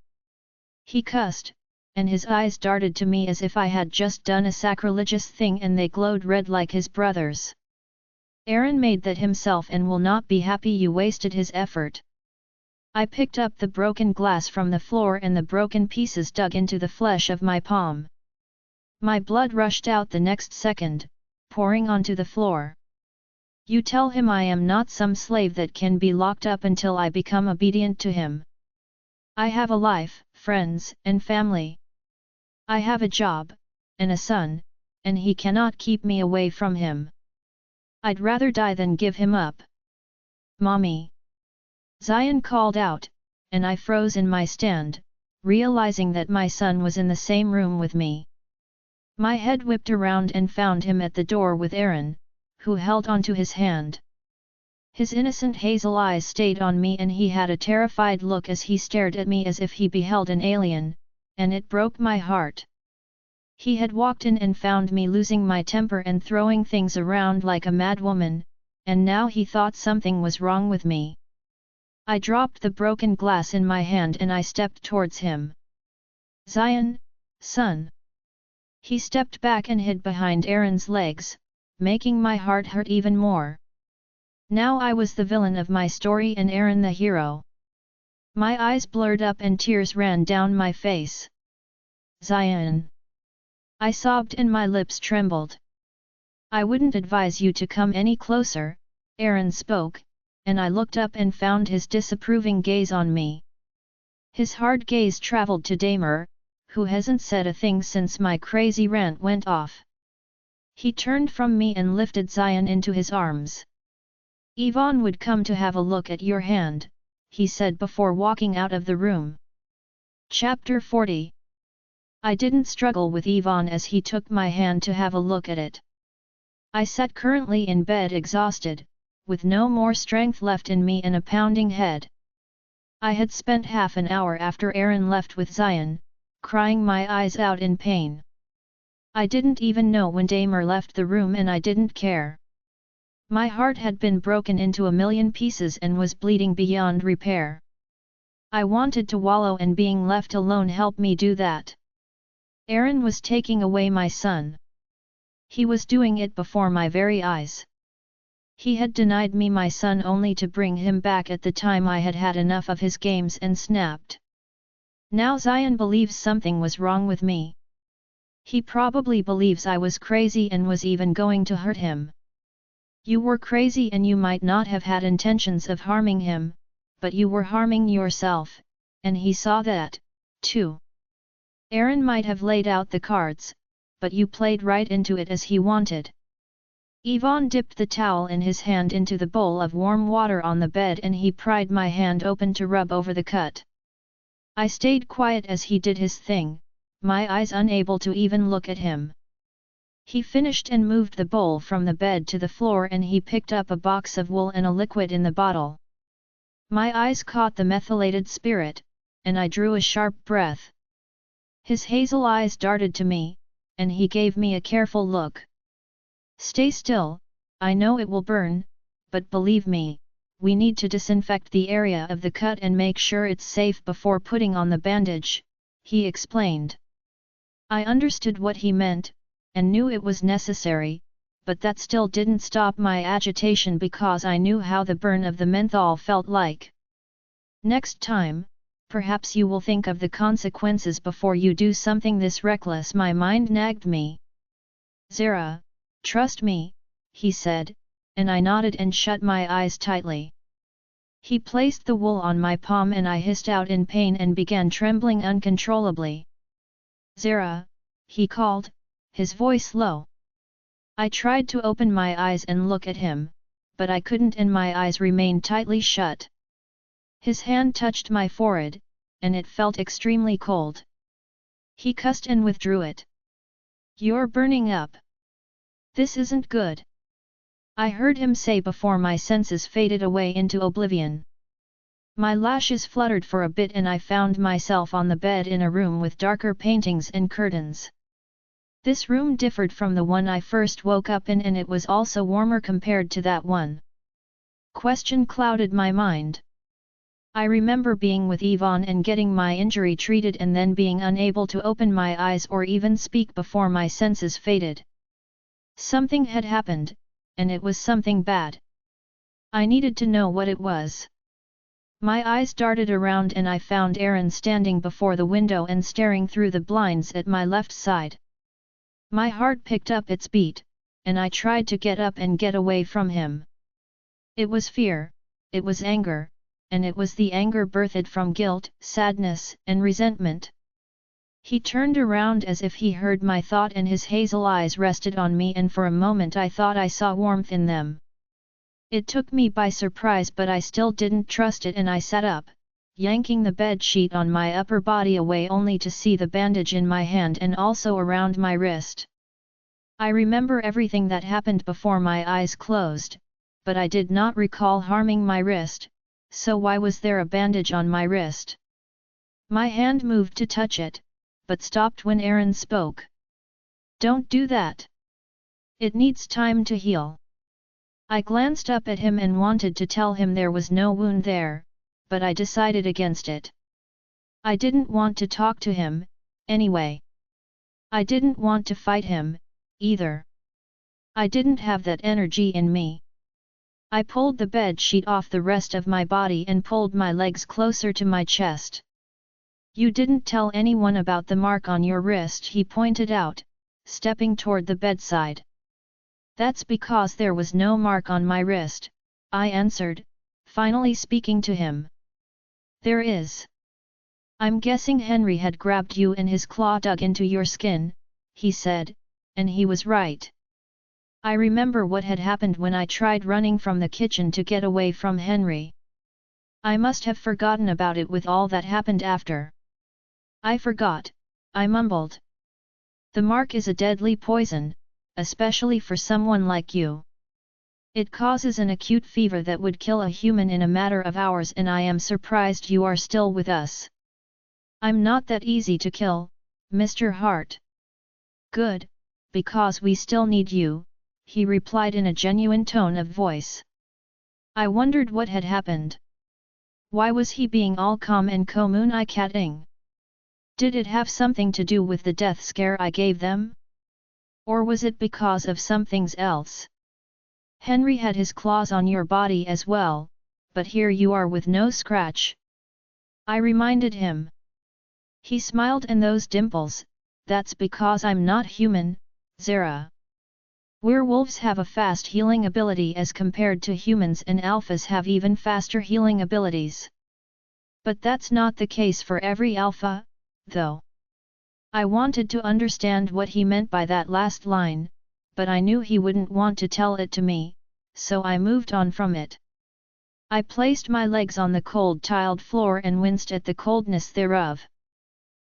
He cussed, and his eyes darted to me as if I had just done a sacrilegious thing and they glowed red like his brother's. Aaron made that himself and will not be happy you wasted his effort. I picked up the broken glass from the floor and the broken pieces dug into the flesh of my palm. My blood rushed out the next second, pouring onto the floor. You tell him I am not some slave that can be locked up until I become obedient to him. I have a life, friends, and family. I have a job, and a son, and he cannot keep me away from him. I'd rather die than give him up. Mommy! Zion called out, and I froze in my stand, realizing that my son was in the same room with me. My head whipped around and found him at the door with Aaron, who held onto his hand. His innocent hazel eyes stayed on me and he had a terrified look as he stared at me as if he beheld an alien, and it broke my heart. He had walked in and found me losing my temper and throwing things around like a madwoman, and now he thought something was wrong with me. I dropped the broken glass in my hand and I stepped towards him. Zion, son. He stepped back and hid behind Aaron's legs, making my heart hurt even more. Now I was the villain of my story and Aaron the hero. My eyes blurred up and tears ran down my face. Zion! I sobbed and my lips trembled. I wouldn't advise you to come any closer, Aaron spoke, and I looked up and found his disapproving gaze on me. His hard gaze traveled to Damer, who hasn't said a thing since my crazy rant went off. He turned from me and lifted Zion into his arms. Yvonne would come to have a look at your hand, he said before walking out of the room. Chapter 40. I didn't struggle with Yvonne as he took my hand to have a look at it. I sat currently in bed exhausted, with no more strength left in me and a pounding head. I had spent half an hour after Aaron left with Zion, crying my eyes out in pain. I didn't even know when Damer left the room and I didn't care. My heart had been broken into a million pieces and was bleeding beyond repair. I wanted to wallow and being left alone helped me do that. Aaron was taking away my son. He was doing it before my very eyes. He had denied me my son only to bring him back at the time I had had enough of his games and snapped. Now Zion believes something was wrong with me. He probably believes I was crazy and was even going to hurt him. You were crazy and you might not have had intentions of harming him, but you were harming yourself, and he saw that, too. Aaron might have laid out the cards, but you played right into it as he wanted. Yvonne dipped the towel in his hand into the bowl of warm water on the bed and he pried my hand open to rub over the cut. I stayed quiet as he did his thing, my eyes unable to even look at him. He finished and moved the bowl from the bed to the floor and he picked up a box of wool and a liquid in the bottle. My eyes caught the methylated spirit, and I drew a sharp breath. His hazel eyes darted to me, and he gave me a careful look. Stay still, I know it will burn, but believe me, we need to disinfect the area of the cut and make sure it's safe before putting on the bandage, he explained. I understood what he meant, and knew it was necessary, but that still didn't stop my agitation because I knew how the burn of the menthol felt like. Next time, perhaps you will think of the consequences before you do something this reckless, my mind nagged me. Zara, trust me, he said, and I nodded and shut my eyes tightly. He placed the wool on my palm and I hissed out in pain and began trembling uncontrollably. Zara, he called, his voice low. I tried to open my eyes and look at him, but I couldn't and my eyes remained tightly shut. His hand touched my forehead, and it felt extremely cold. He cussed and withdrew it. You're burning up. This isn't good. I heard him say before my senses faded away into oblivion. My lashes fluttered for a bit and I found myself on the bed in a room with darker paintings and curtains. This room differed from the one I first woke up in and it was also warmer compared to that one. Question clouded my mind. I remember being with Yvonne and getting my injury treated and then being unable to open my eyes or even speak before my senses faded. Something had happened, and it was something bad. I needed to know what it was. My eyes darted around and I found Aaron standing before the window and staring through the blinds at my left side. My heart picked up its beat, and I tried to get up and get away from him. It was fear, it was anger, and it was the anger birthed from guilt, sadness, and resentment. He turned around as if he heard my thought and his hazel eyes rested on me, and for a moment I thought I saw warmth in them. It took me by surprise, but I still didn't trust it, and I sat up, yanking the bed sheet on my upper body away only to see the bandage in my hand and also around my wrist. I remember everything that happened before my eyes closed, but I did not recall harming my wrist, so why was there a bandage on my wrist? My hand moved to touch it, but stopped when Aaron spoke. "Don't do that. It needs time to heal." I glanced up at him and wanted to tell him there was no wound there, but I decided against it. I didn't want to talk to him, anyway. I didn't want to fight him, either. I didn't have that energy in me. I pulled the bed sheet off the rest of my body and pulled my legs closer to my chest. "You didn't tell anyone about the mark on your wrist," he pointed out, stepping toward the bedside. "That's because there was no mark on my wrist," I answered, finally speaking to him. "There is. I'm guessing Henry had grabbed you and his claw dug into your skin," he said, and he was right. I remember what had happened when I tried running from the kitchen to get away from Henry. I must have forgotten about it with all that happened after. "I forgot," I mumbled. "The mark is a deadly poison, especially for someone like you. It causes an acute fever that would kill a human in a matter of hours, and I am surprised you are still with us." "I'm not that easy to kill, Mr. Hart." "Good, because we still need you," he replied in a genuine tone of voice. I wondered what had happened. Why was he being all calm and communicating? Did it have something to do with the death scare I gave them? Or was it because of something else? "Henry had his claws on your body as well, but here you are with no scratch," I reminded him. He smiled, and those dimples, "That's because I'm not human, Zara. Werewolves have a fast healing ability as compared to humans, and alphas have even faster healing abilities. But that's not the case for every alpha, though." I wanted to understand what he meant by that last line, but I knew he wouldn't want to tell it to me, so I moved on from it. I placed my legs on the cold tiled floor and winced at the coldness thereof.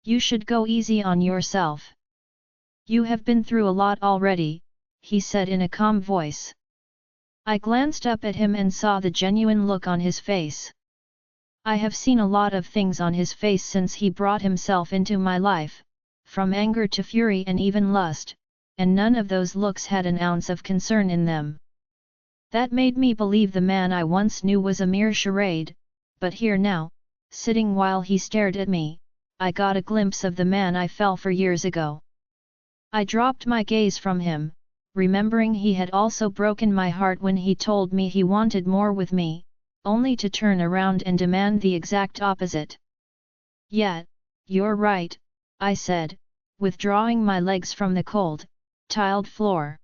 "You should go easy on yourself. You have been through a lot already," he said in a calm voice. I glanced up at him and saw the genuine look on his face. I have seen a lot of things on his face since he brought himself into my life, from anger to fury and even lust, and none of those looks had an ounce of concern in them. That made me believe the man I once knew was a mere charade, but here now, sitting while he stared at me, I got a glimpse of the man I fell for years ago. I dropped my gaze from him, remembering he had also broken my heart when he told me he wanted more with me, only to turn around and demand the exact opposite. "Yeah, you're right," I said, withdrawing my legs from the cold, tiled floor.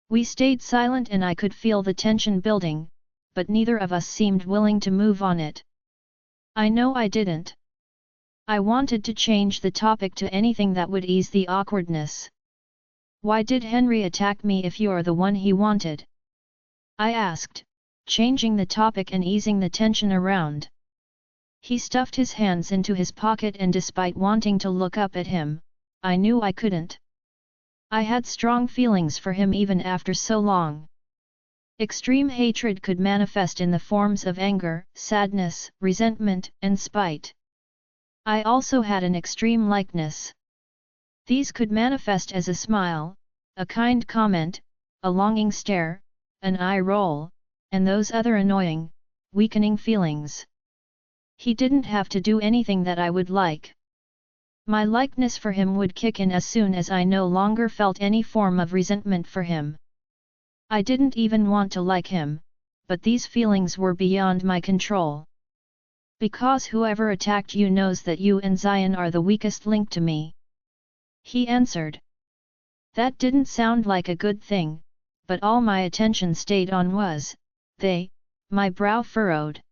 We stayed silent and I could feel the tension building, but neither of us seemed willing to move on it. I know I didn't. I wanted to change the topic to anything that would ease the awkwardness. "Why did Henry attack me if you're the one he wanted?" I asked, changing the topic and easing the tension around. He stuffed his hands into his pocket, and despite wanting to look up at him, I knew I couldn't. I had strong feelings for him even after so long. Extreme hatred could manifest in the forms of anger, sadness, resentment, and spite. I also had an extreme likeness. These could manifest as a smile, a kind comment, a longing stare, an eye roll, and those other annoying, weakening feelings. He didn't have to do anything that I would like. My likeness for him would kick in as soon as I no longer felt any form of resentment for him. I didn't even want to like him, but these feelings were beyond my control. "Because whoever attacked you knows that you and Zion are the weakest link to me," he answered. That didn't sound like a good thing, but all my attention stayed on was, they, my brow furrowed.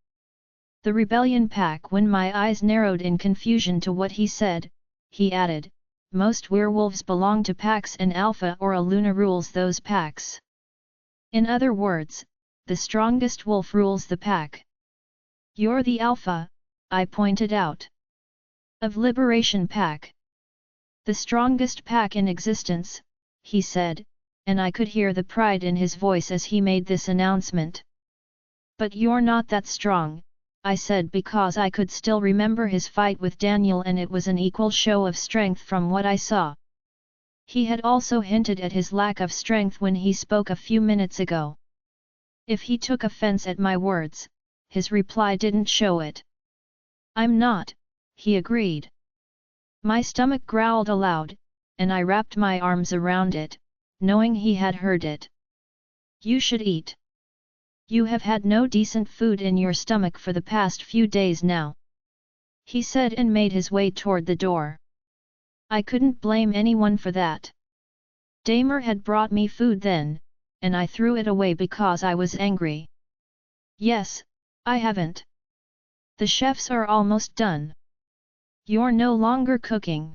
The rebellion pack. When my eyes narrowed in confusion to what he said, he added, most werewolves belong to packs and Alpha or a Luna rules those packs. In other words, the strongest wolf rules the pack. You're the Alpha, I pointed out. Of Liberation Pack. The strongest pack in existence, he said, and I could hear the pride in his voice as he made this announcement. But you're not that strong, I said, because I could still remember his fight with Daniel and it was an equal show of strength from what I saw. He had also hinted at his lack of strength when he spoke a few minutes ago. If he took offense at my words, his reply didn't show it. I'm not, he agreed. My stomach growled aloud, and I wrapped my arms around it, knowing he had heard it. You should eat. You have had no decent food in your stomach for the past few days now, he said and made his way toward the door. I couldn't blame anyone for that. Damer had brought me food then, and I threw it away because I was angry. Yes, I haven't. The chefs are almost done. You're no longer cooking?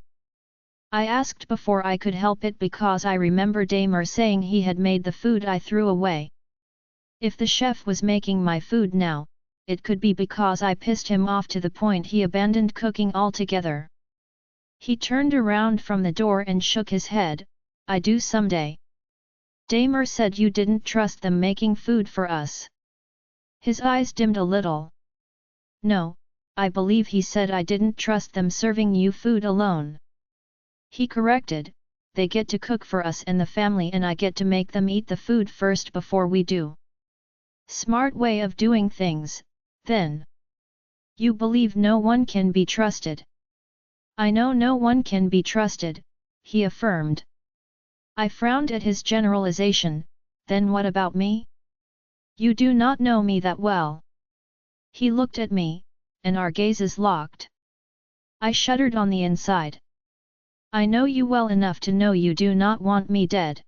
I asked before I could help it because I remember Damer saying he had made the food I threw away. If the chef was making my food now, it could be because I pissed him off to the point he abandoned cooking altogether. He turned around from the door and shook his head. I do someday. Damer said you didn't trust them making food for us. His eyes dimmed a little. No, I believe he said I didn't trust them serving you food alone. He corrected, they get to cook for us and the family and I get to make them eat the food first before we do. Smart way of doing things, then. You believe no one can be trusted. I know no one can be trusted, he affirmed. I frowned at his generalization, then what about me? You do not know me that well. He looked at me, and our gazes locked. I shuddered on the inside. I know you well enough to know you do not want me dead.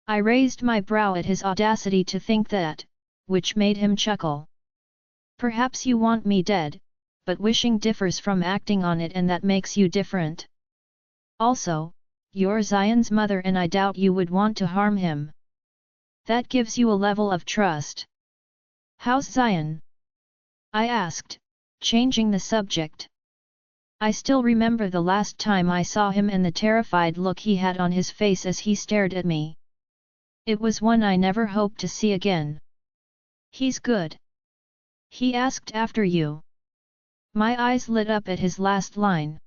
I raised my brow at his audacity to think that, which made him chuckle. Perhaps you want me dead, but wishing differs from acting on it and that makes you different. Also, you're Zion's mother and I doubt you would want to harm him. That gives you a level of trust. How's Zion? I asked, changing the subject. I still remember the last time I saw him and the terrified look he had on his face as he stared at me. It was one I never hoped to see again. He's good. He asked after you. My eyes lit up at his last line.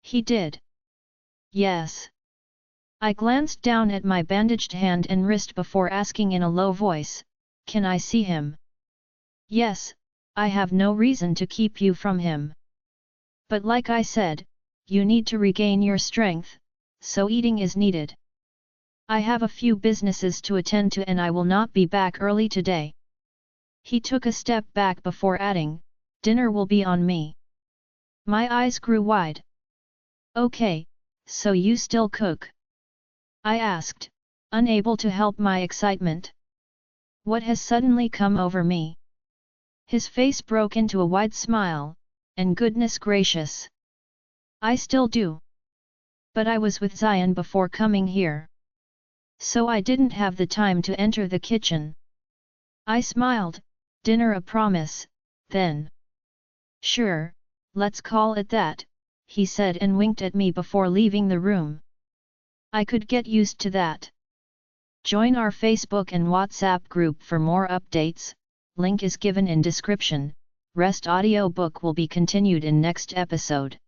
He did. Yes. I glanced down at my bandaged hand and wrist before asking in a low voice, can I see him? Yes, I have no reason to keep you from him. But like I said, you need to regain your strength, so eating is needed. I have a few businesses to attend to and I will not be back early today. He took a step back before adding, dinner will be on me. My eyes grew wide. Okay, so you still cook? I asked, unable to help my excitement. What has suddenly come over me? His face broke into a wide smile, and goodness gracious. I still do. But I was with Zion before coming here. So I didn't have the time to enter the kitchen. I smiled, dinner a promise, then. Sure, let's call it that, he said and winked at me before leaving the room. I could get used to that. Join our Facebook and WhatsApp group for more updates, link is given in description. Rest audiobook will be continued in next episode.